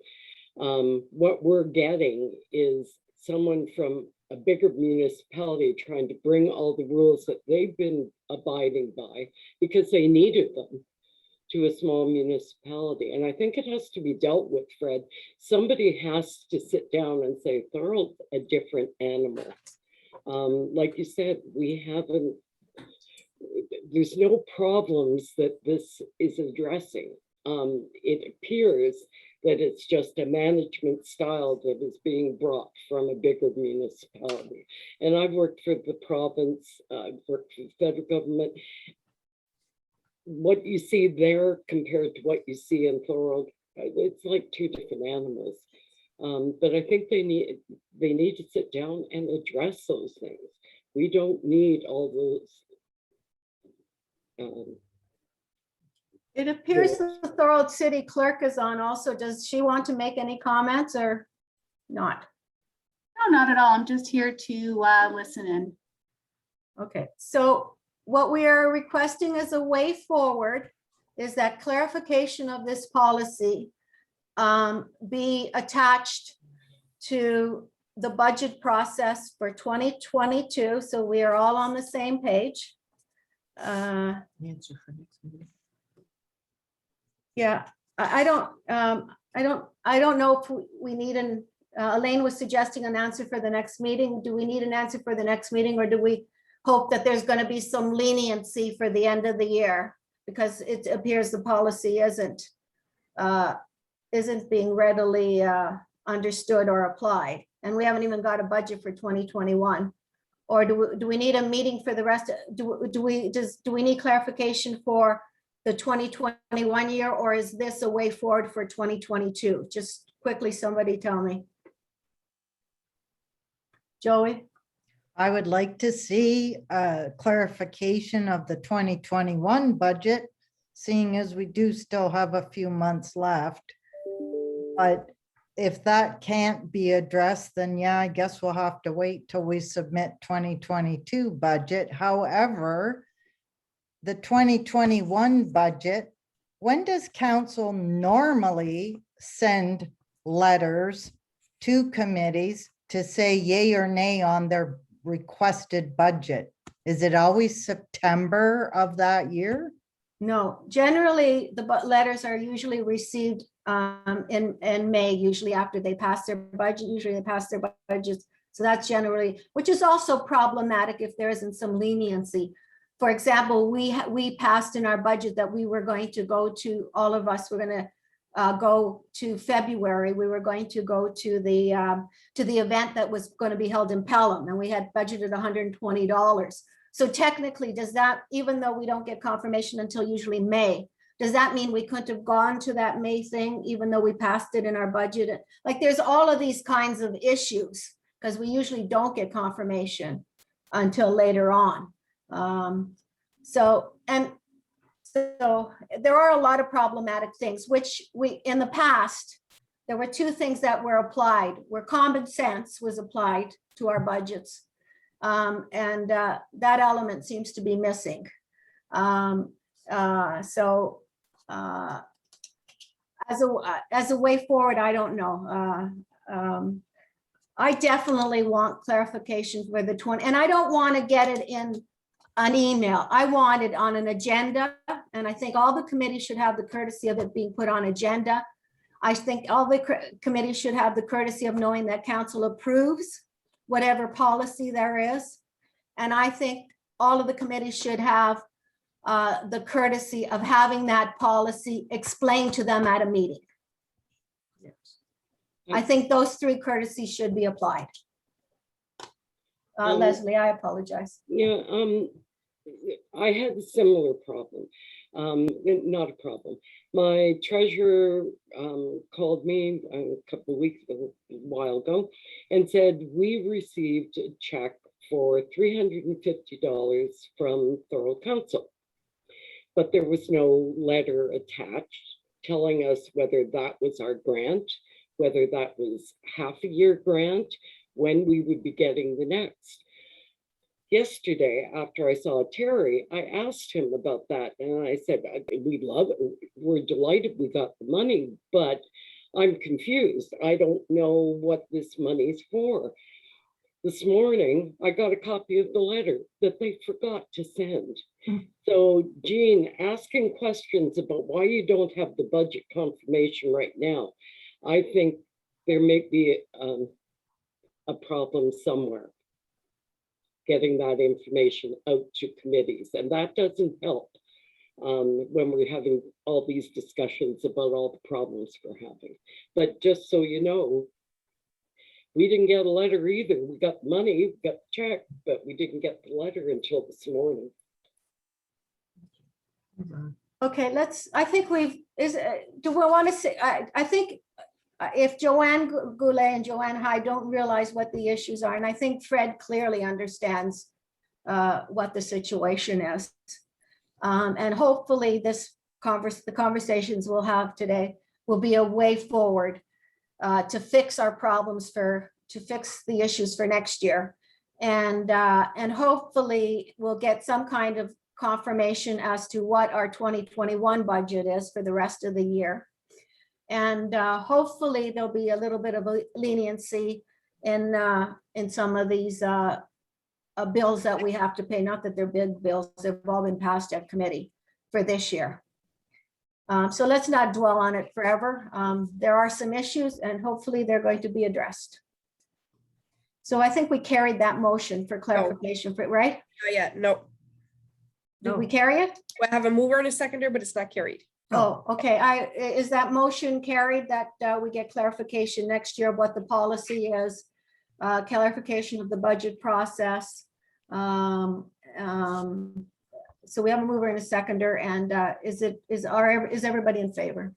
What we're getting is someone from a bigger municipality trying to bring all the rules that they've been abiding by because they needed them to a small municipality. And I think it has to be dealt with, Fred. Somebody has to sit down and say, Thorold's a different animal. Like you said, there's no problems that this is addressing. It appears that it's just a management style that is being brought from a bigger municipality. And I've worked for the province, I've worked for the federal government. What you see there compared to what you see in Thorold, it's like two different animals. But I think they need to sit down and address those things. We don't need all those. It appears that the Thorold City Clerk is on also. Does she want to make any comments or not? No, not at all. I'm just here to listen in. Okay, so what we are requesting as a way forward is that clarification of this policy be attached to the budget process for 2022. So we are all on the same page. Answer for next meeting. Yeah, I don't know if we need Elaine was suggesting an answer for the next meeting. Do we need an answer for the next meeting, or do we hope that there's going to be some leniency for the end of the year? Because it appears the policy isn't being readily understood or applied, and we haven't even got a budget for 2021. Or do we need a meeting for the rest? Do we need clarification for the 2021 year, or is this a way forward for 2022? Just quickly, somebody tell me. Joey? I would like to see a clarification of the 2021 budget, seeing as we do still have a few months left. But if that can't be addressed, then yeah, I guess we'll have to wait till we submit 2022 budget. However, the 2021 budget, when does council normally send letters to committees to say yay or nay on their requested budget? Is it always September of that year? No, generally, the letters are usually received in May, usually after they pass their budget. Usually they pass their budgets. So that's generally, which is also problematic if there isn't some leniency. For example, we passed in our budget that we were going to go to, all of us were going to go to February. We were going to go to the event that was going to be held in Pelham, and we had budgeted $120. So technically, does that, even though we don't get confirmation until usually May, does that mean we couldn't have gone to that May thing, even though we passed it in our budget? Like, there's all of these kinds of issues, because we usually don't get confirmation until later on. So there are a lot of problematic things, which in the past, there were two things that were applied, where common sense was applied to our budgets. That element seems to be missing. As a way forward, I don't know. I definitely want clarification for the 20, and I don't want to get it in an email. I want it on an agenda, and I think all the committees should have the courtesy of it being put on agenda. I think all the committees should have the courtesy of knowing that council approves whatever policy there is. And I think all of the committees should have the courtesy of having that policy explained to them at a meeting. I think those three courtesies should be applied. Leslie, I apologize. Yeah, I had a similar problem. Not a problem. My treasurer called me a couple of weeks, a while ago, and said we received a check for $350 from Thorold Council, but there was no letter attached telling us whether that was our grant, whether that was half a year grant, when we would be getting the next. Yesterday, after I saw Terry, I asked him about that, and I said, we love it. We're delighted we got the money, but I'm confused. I don't know what this money's for. This morning, I got a copy of the letter that they forgot to send. So, Jean, asking questions about why you don't have the budget confirmation right now, I think there may be a problem somewhere getting that information out to committees, and that doesn't help when we're having all these discussions about all the problems we're having. But just so you know, we didn't get a letter either. We got money, we got the check, but we didn't get the letter until this morning. Okay, I think do we want to say, I think if Joanne Goulet and Joanne Hyde don't realize what the issues are, and I think Fred clearly understands what the situation is. And hopefully the conversations we'll have today will be a way forward to fix our problems, to fix the issues for next year. And hopefully we'll get some kind of confirmation as to what our 2021 budget is for the rest of the year. And hopefully there'll be a little bit of a leniency in some of these bills that we have to pay. Not that they're big bills, they've all been passed at committee for this year. So let's not dwell on it forever. There are some issues and hopefully they're going to be addressed. So I think we carried that motion for clarification, right? Not yet, no. Did we carry it? I have a mover and a seconder, but it's not carried. Oh, okay. Is that motion carried that we get clarification next year of what the policy is? Clarification of the budget process. So we have a mover and a seconder, and is everybody in favor?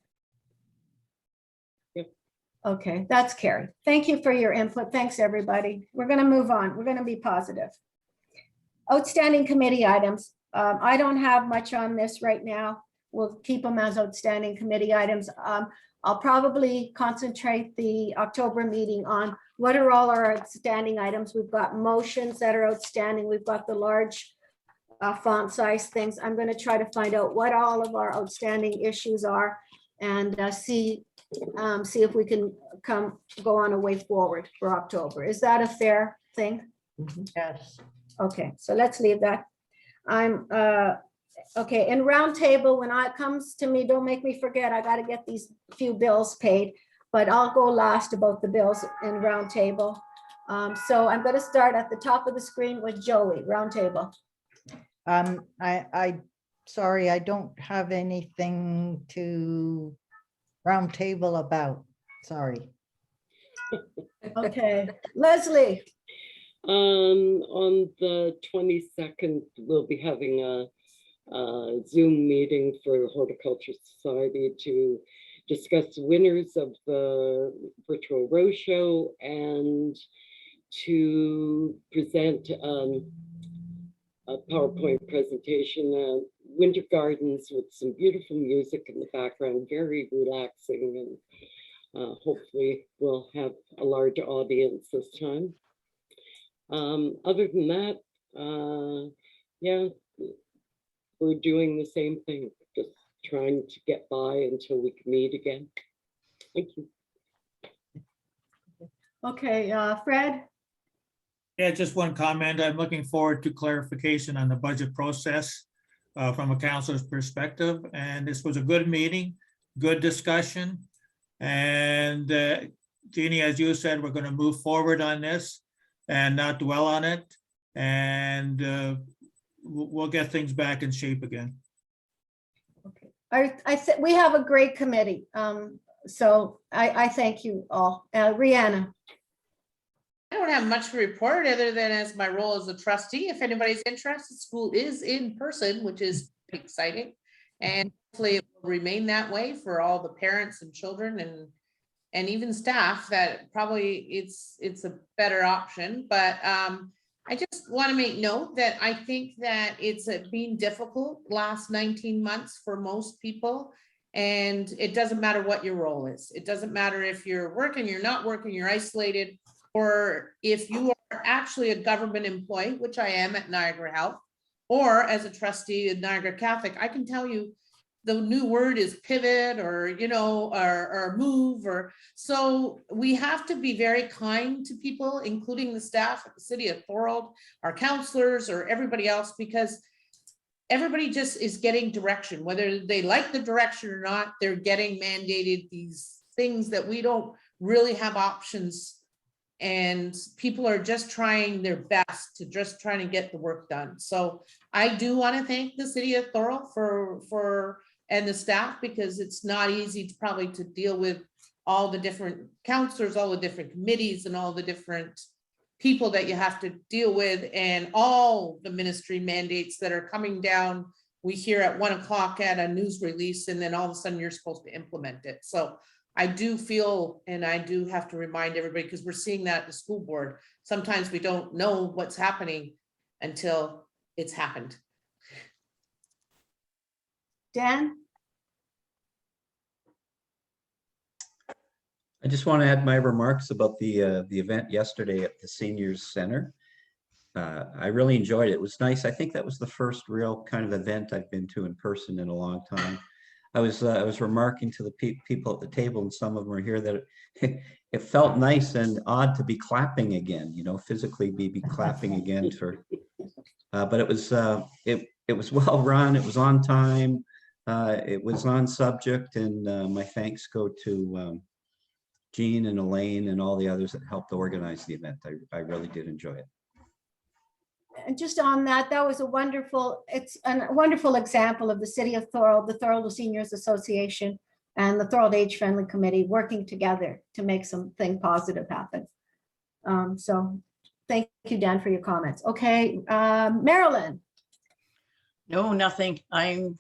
Yep. Okay, that's carried. Thank you for your input. Thanks, everybody. We're gonna move on. We're gonna be positive. Outstanding committee items. I don't have much on this right now. We'll keep them as outstanding committee items. I'll probably concentrate the October meeting on what are all our outstanding items. We've got motions that are outstanding. We've got the large font size things. I'm going to try to find out what all of our outstanding issues are and see if we can go on a way forward for October. Is that a fair thing? Yes. Okay, so let's leave that. Okay, in roundtable, when it comes to me, don't make me forget, I got to get these few bills paid, but I'll go last about the bills in roundtable. So I'm going to start at the top of the screen with Joey, roundtable. Sorry, I don't have anything to roundtable about. Sorry. Okay, Leslie. On the 22nd, we'll be having a Zoom meeting for Horticulture Society to discuss winners of the virtual roadshow and to present a PowerPoint presentation, winter gardens with some beautiful music in the background, very relaxing, and hopefully we'll have a large audience this time. Other than that, yeah, we're doing the same thing, just trying to get by until we can meet again. Thank you. Okay, Fred? Yeah, just one comment. I'm looking forward to clarification on the budget process from a council's perspective. And this was a good meeting, good discussion. And Jeannie, as you said, we're going to move forward on this and not dwell on it. And we'll get things back in shape again. Okay, we have a great committee. So I thank you all. Rihanna. I don't have much to report other than as my role as a trustee. If anybody's interested, school is in person, which is exciting. And hopefully it will remain that way for all the parents and children and even staff that probably it's a better option. But I just want to make note that I think that it's been difficult last 19 months for most people. And it doesn't matter what your role is. It doesn't matter if you're working, you're not working, you're isolated, or if you are actually a government employee, which I am at Niagara Health, or as a trustee at Niagara Catholic. I can tell you the new word is pivot or, or move, or so we have to be very kind to people, including the staff at the City of Thorold, our counselors, or everybody else, because everybody just is getting direction, whether they like the direction or not. They're getting mandated these things that we don't really have options. And people are just trying their best to just trying to get the work done. So I do want to thank the City of Thorold and the staff, because it's not easy to probably to deal with all the different counselors, all the different committees, and all the different people that you have to deal with, and all the ministry mandates that are coming down. We hear at 1 o'clock at a news release, and then all of a sudden you're supposed to implement it. So I do feel, and I do have to remind everybody, because we're seeing that at the school board. Sometimes we don't know what's happening until it's happened. Dan? I just want to add my remarks about the event yesterday at the Seniors Center. I really enjoyed it. It was nice. I think that was the first real kind of event I've been to in person in a long time. I was remarking to the people at the table, and some of them were here, that it felt nice and odd to be clapping again, physically be clapping again for. But it was well run. It was on time. It was on subject, and my thanks go to Jean and Elaine and all the others that helped organize the event. I really did enjoy it. And just on that, that was a wonderful, it's a wonderful example of the city of Thorold, the Thorold Seniors Association and the Thorold Age Friendly Committee working together to make something positive happen. So thank you, Dan, for your comments. Okay, Marilyn. No, nothing. I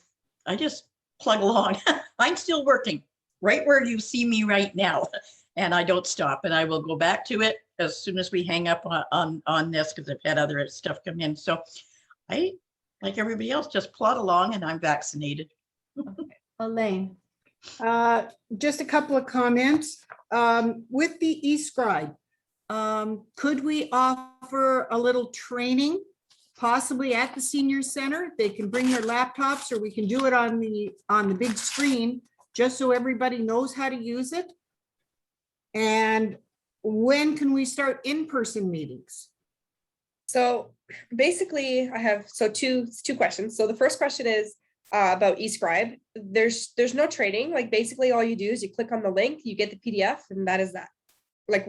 just plug along. I'm still working right where you see me right now. And I don't stop, and I will go back to it as soon as we hang up on this, because I've had other stuff come in. So I, like everybody else, just plod along, and I'm vaccinated. Elaine. Just a couple of comments. With the eScribe, could we offer a little training possibly at the senior center? They can bring their laptops, or we can do it on the big screen, just so everybody knows how to use it. And when can we start in-person meetings? So basically I have, two questions. So the first question is about eScribe. There's no training. Like basically all you do is you click on the link, you get the PDF, and that is that. Like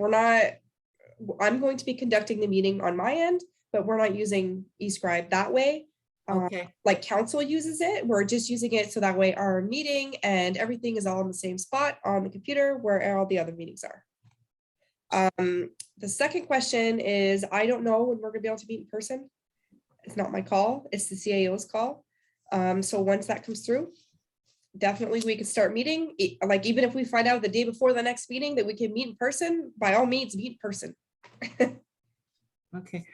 I'm going to be conducting the meeting on my end, but we're not using eScribe that way. Okay. Like council uses it. We're just using it so that way our meeting and everything is all in the same spot on the computer where all the other meetings are. The second question is, I don't know when we're gonna be able to meet in person. It's not my call, it's the CAO's call. So once that comes through, definitely we can start meeting. Like even if we find out the day before the next meeting that we can meet in person, by all means, meet in person. Okay.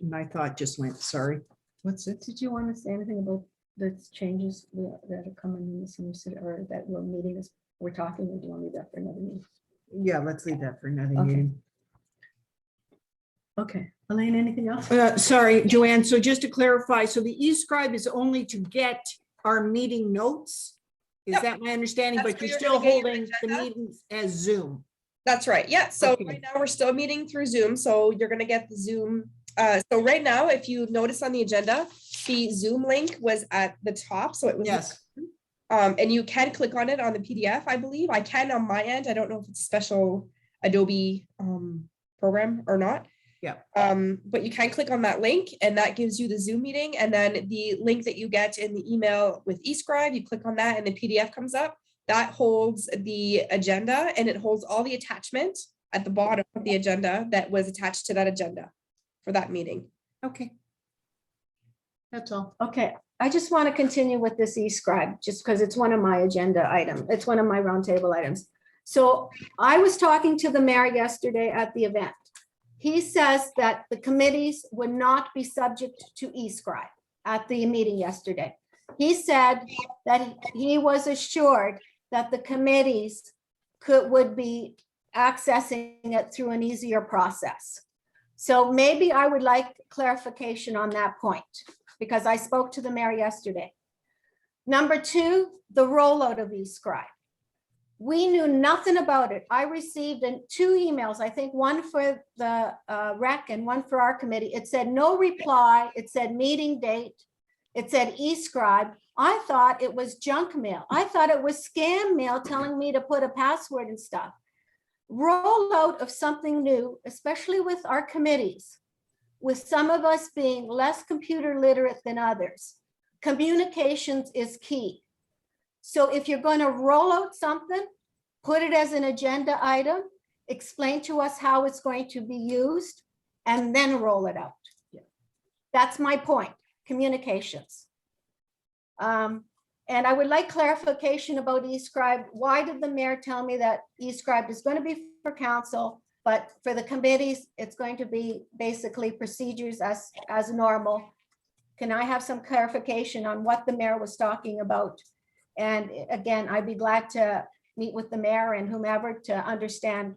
My thought just went, sorry. What's it? Did you want to say anything about the changes that are coming in the senior city, or that we're meeting, we're talking, or do you want to leave that for another meeting? Yeah, let's leave that for another Okay. meeting. Okay, Elaine, anything else? Sorry, Joanne. So just to clarify, so the eScribe is only to get our meeting notes? Is Yep. that my understanding? That's But where you're you're still gonna get your holding the agenda. meetings as Zoom? That's right. Yeah. So Okay. right now we're still meeting through Zoom. So you're going to get the Zoom. So right now, if you notice on the agenda, the Zoom link was at the top. So it was, Yes. and you can click on it on the PDF, I believe. I can on my end. I don't know if it's a special Adobe program or not. Yeah. But you can click on that link and that gives you the Zoom meeting. And then the link that you get in the email with eScribe, you click on that and the PDF comes up. That holds the agenda and it holds all the attachment at the bottom of the agenda that was attached to that agenda for that meeting. Okay. That's all. Okay, I just want to continue with this eScribe, just because it's one of my agenda items. It's one of my roundtable items. So I was talking to the mayor yesterday at the event. He says that the committees would not be subject to eScribe at the meeting yesterday. He said that he was assured that the committees would be accessing it through an easier process. So maybe I would like clarification on that point, because I spoke to the mayor yesterday. Number two, the rollout of eScribe. We knew nothing about it. I received two emails, I think one for the rec and one for our committee. It said no reply. It said meeting date. It said eScribe. I thought it was junk mail. I thought it was scam mail telling me to put a password and stuff. Rollout of something new, especially with our committees, with some of us being less computer literate than others, communications is key. So if you're going to roll out something, put it as an agenda item, explain to us how it's going to be used, and then roll it out. That's my point, communications. And I would like clarification about eScribe. Why did the mayor tell me that eScribe is going to be for council, but for the committees, it's going to be basically procedures as normal? Can I have some clarification on what the mayor was talking about? And again, I'd be glad to meet with the mayor and whomever to understand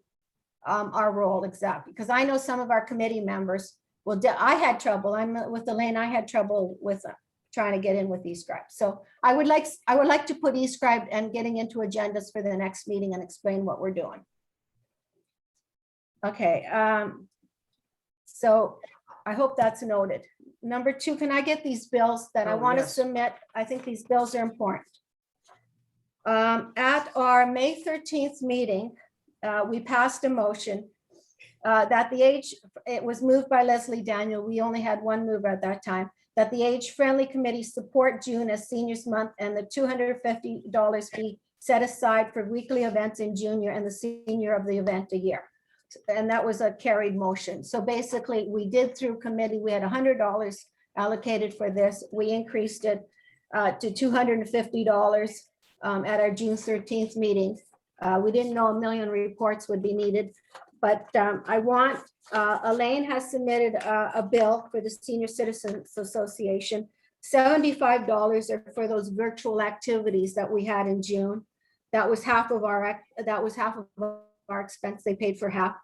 our role exactly, because I know some of our committee members, I had trouble. I'm with Elaine, I had trouble with trying to get in with eScribe. So I would like to put eScribe and getting into agendas for the next meeting and explain what we're doing. Okay, so I hope that's noted. Number two, can I get these bills that I Oh, want to yes. submit? I think these bills are important. At our May 13th meeting, we passed a motion that the age, it was moved by Leslie Daniel. We only had one mover at that time, that the Age Friendly Committee support June as Seniors Month and the $250 be set aside for weekly events in junior and the senior of the event a year. And that was a carried motion. So basically, we did through committee, we had $100 allocated for this. We increased it to $250 at our June 13th meeting. We didn't know 1 million reports would be needed, but I want, Elaine has submitted a bill for the Senior Citizens Association. $75 are for those virtual activities that we had in June. That was half of our expense. They paid for half.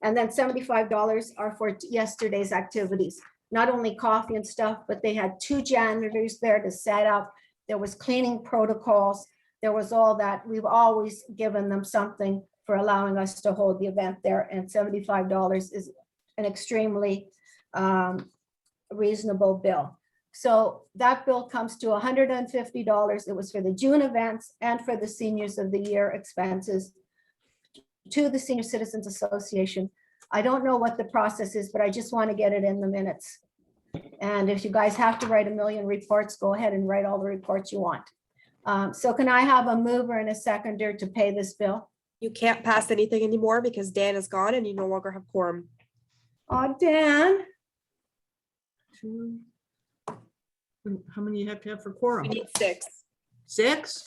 And then $75 are for yesterday's activities. Not only coffee and stuff, but they had 2 janitors there to set up. There was cleaning protocols. There was all that. We've always given them something for allowing us to hold the event there. And $75 is an extremely reasonable bill. So that bill comes to $150. It was for the June events and for the Seniors of the Year expenses to the Senior Citizens Association. I don't know what the process is, but I just want to get it in the minutes. And if you guys have to write 1 million reports, go ahead and write all the reports you want. So can I have a mover and a seconder to pay this bill? You can't pass anything anymore because Dan is gone and you no longer have quorum. Oh, Dan, How many you have to have for We quorum? need 6. 6?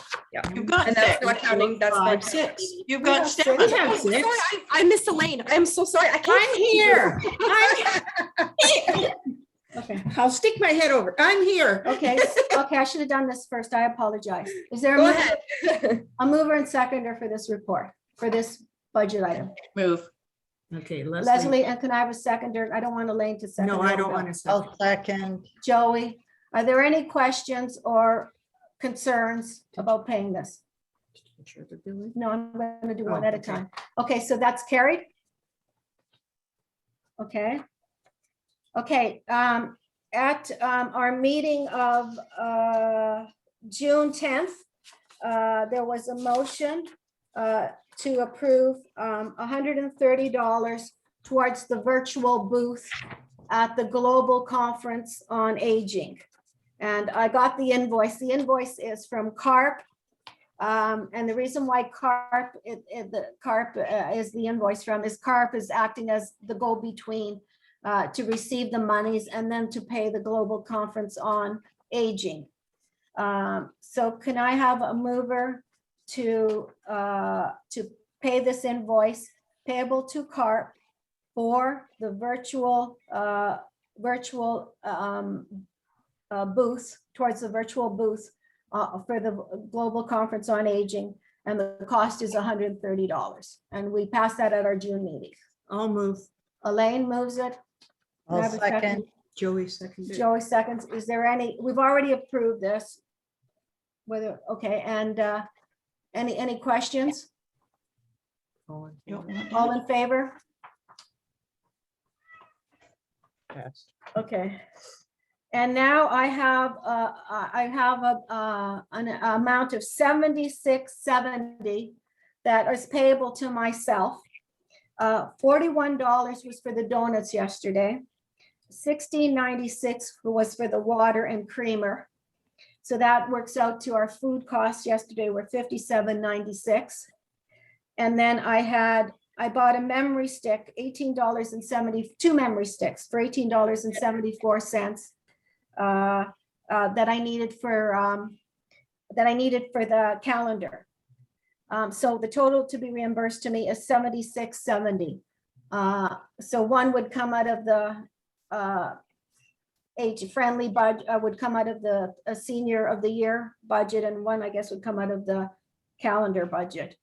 You've got And that's 6. not counting, that's Five, not. 6. You've We got have 7. We have Sorry, 6. I miss Elaine. I'm so sorry. I can't. I'm here. okay, I'll stick my head over. I'm here. okay, okay, I should have done this first. I apologize. Is there Go a ahead. a mover and seconder for this report, for this budget item? Move. Okay, Leslie, and can I have a seconder? I don't want Elaine to second. No, I her don't bill. want to. I'll second. Joey, are there any questions or concerns about paying this? No, I'm going to do one Oh, at a okay. time. Okay, so that's carried. Okay. Okay, at our meeting of June 10th, there was a motion to approve $130 towards the virtual booth at the Global Conference on Aging. And I got the invoice. The invoice is from CARP. And the reason why CARP, is the invoice from, is CARP is acting as the go-between to receive the monies and then to pay the Global Conference on Aging. So can I have a mover to pay this invoice payable to CARP for the virtual booth, towards the virtual booth for the Global Conference on Aging, and the cost is $130. And we passed that at our June meeting. I'll move. Elaine moves it. Can I I'll have a second? second. Joey seconded. Joey seconds. Is there any, we've already approved this. Whether, okay, and any questions? All All in favor? passed. Okay. And now I have an amount of $76.70 that is payable to myself. $41 was for the donuts yesterday. $16.96 was for the water and creamer. So that works out to our food costs yesterday were $57.96. And then I bought a memory stick, $18.72 memory sticks for $18.74. That I needed for the calendar. So the total to be reimbursed to me is $76.70. So one would come out of the age-friendly budget, would come out of the senior of the year budget, and one, I guess, would come out of the calendar budget.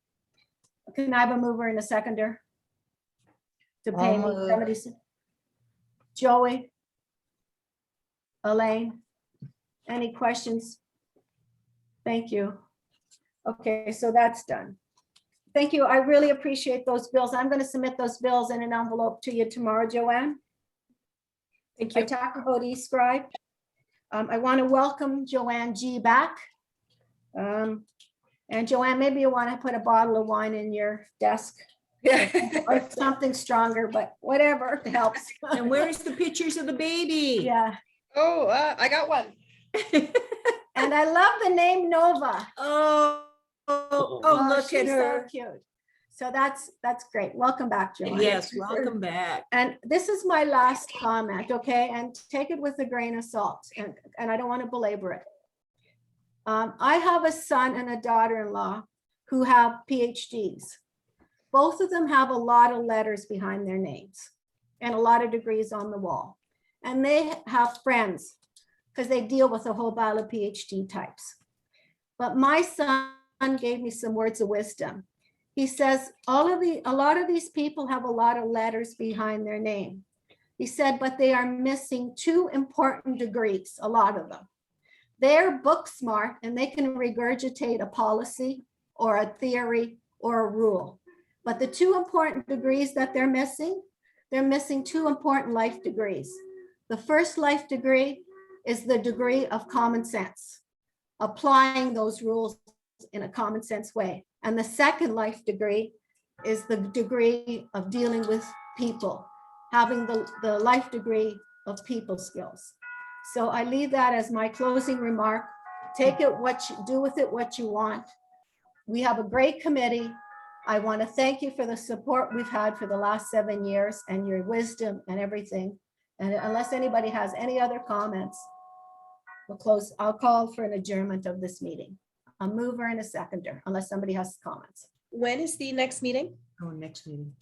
Can I have a mover and a seconder to pay I'll me move. 70? Joey? Elaine? Any questions? Thank you. Okay, so that's done. Thank you. I really appreciate those bills. I'm going to submit those bills in an envelope to you tomorrow, Joanne. Thank I you. talked about eScribe. I want to welcome Joanne G back. And Joanne, maybe you want to put a bottle of wine in your desk or something stronger, but whatever helps. And where's the pictures of the baby? Yeah, Oh, I got one. and I love the name Nova. Oh, look at She's so her. cute. So that's great. Welcome back, Joanne. Yes, welcome back. And this is my last comment, okay? And take it with a grain of salt, and I don't want to belabor it. I have a son and a daughter-in-law who have PhDs. Both of them have a lot of letters behind their names and a lot of degrees on the wall. And they have friends because they deal with a whole pile of PhD types. But my son gave me some words of wisdom. He says, a lot of these people have a lot of letters behind their name. He said, but they are missing two important degrees, a lot of them. They're book smart and they can regurgitate a policy or a theory or a rule. But the two important degrees that they're missing two important life degrees. The first life degree is the degree of common sense, applying those rules in a common sense way. And the second life degree is the degree of dealing with people, having the life degree of people skills. So I leave that as my closing remark. Take it do with it what you want. We have a great committee. I want to thank you for the support we've had for the last 7 years and your wisdom and everything. And unless anybody has any other comments, we'll close. I'll call for an adjournment of this meeting. A mover and a seconder, unless somebody has comments. When is the next meeting? Oh, next meeting.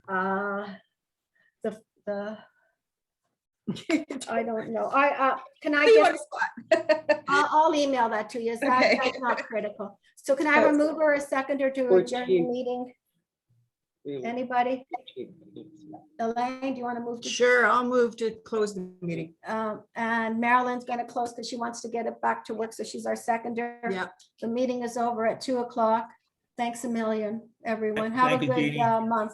The I don't know. Can I Put you on get, the spot. I'll email that to you. Okay. That's not critical. So can I have a mover or a seconder to adjourn the 14. meeting? Yeah. Anybody? Elaine, do you want to move? to- Sure, I'll move to close the meeting. And Marilyn's going to close because she wants to get it back to work. So she's our seconder. Yeah. The meeting is over at 2:00. Thanks a million, everyone. Have a Thank you, good Jeannie. month.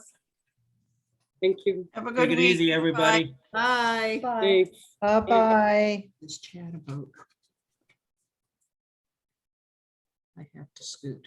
Thank you. Have a good Take it week. easy, everybody. Bye. Bye. Thanks. Bye-bye. Let's chat about. I have to scoot.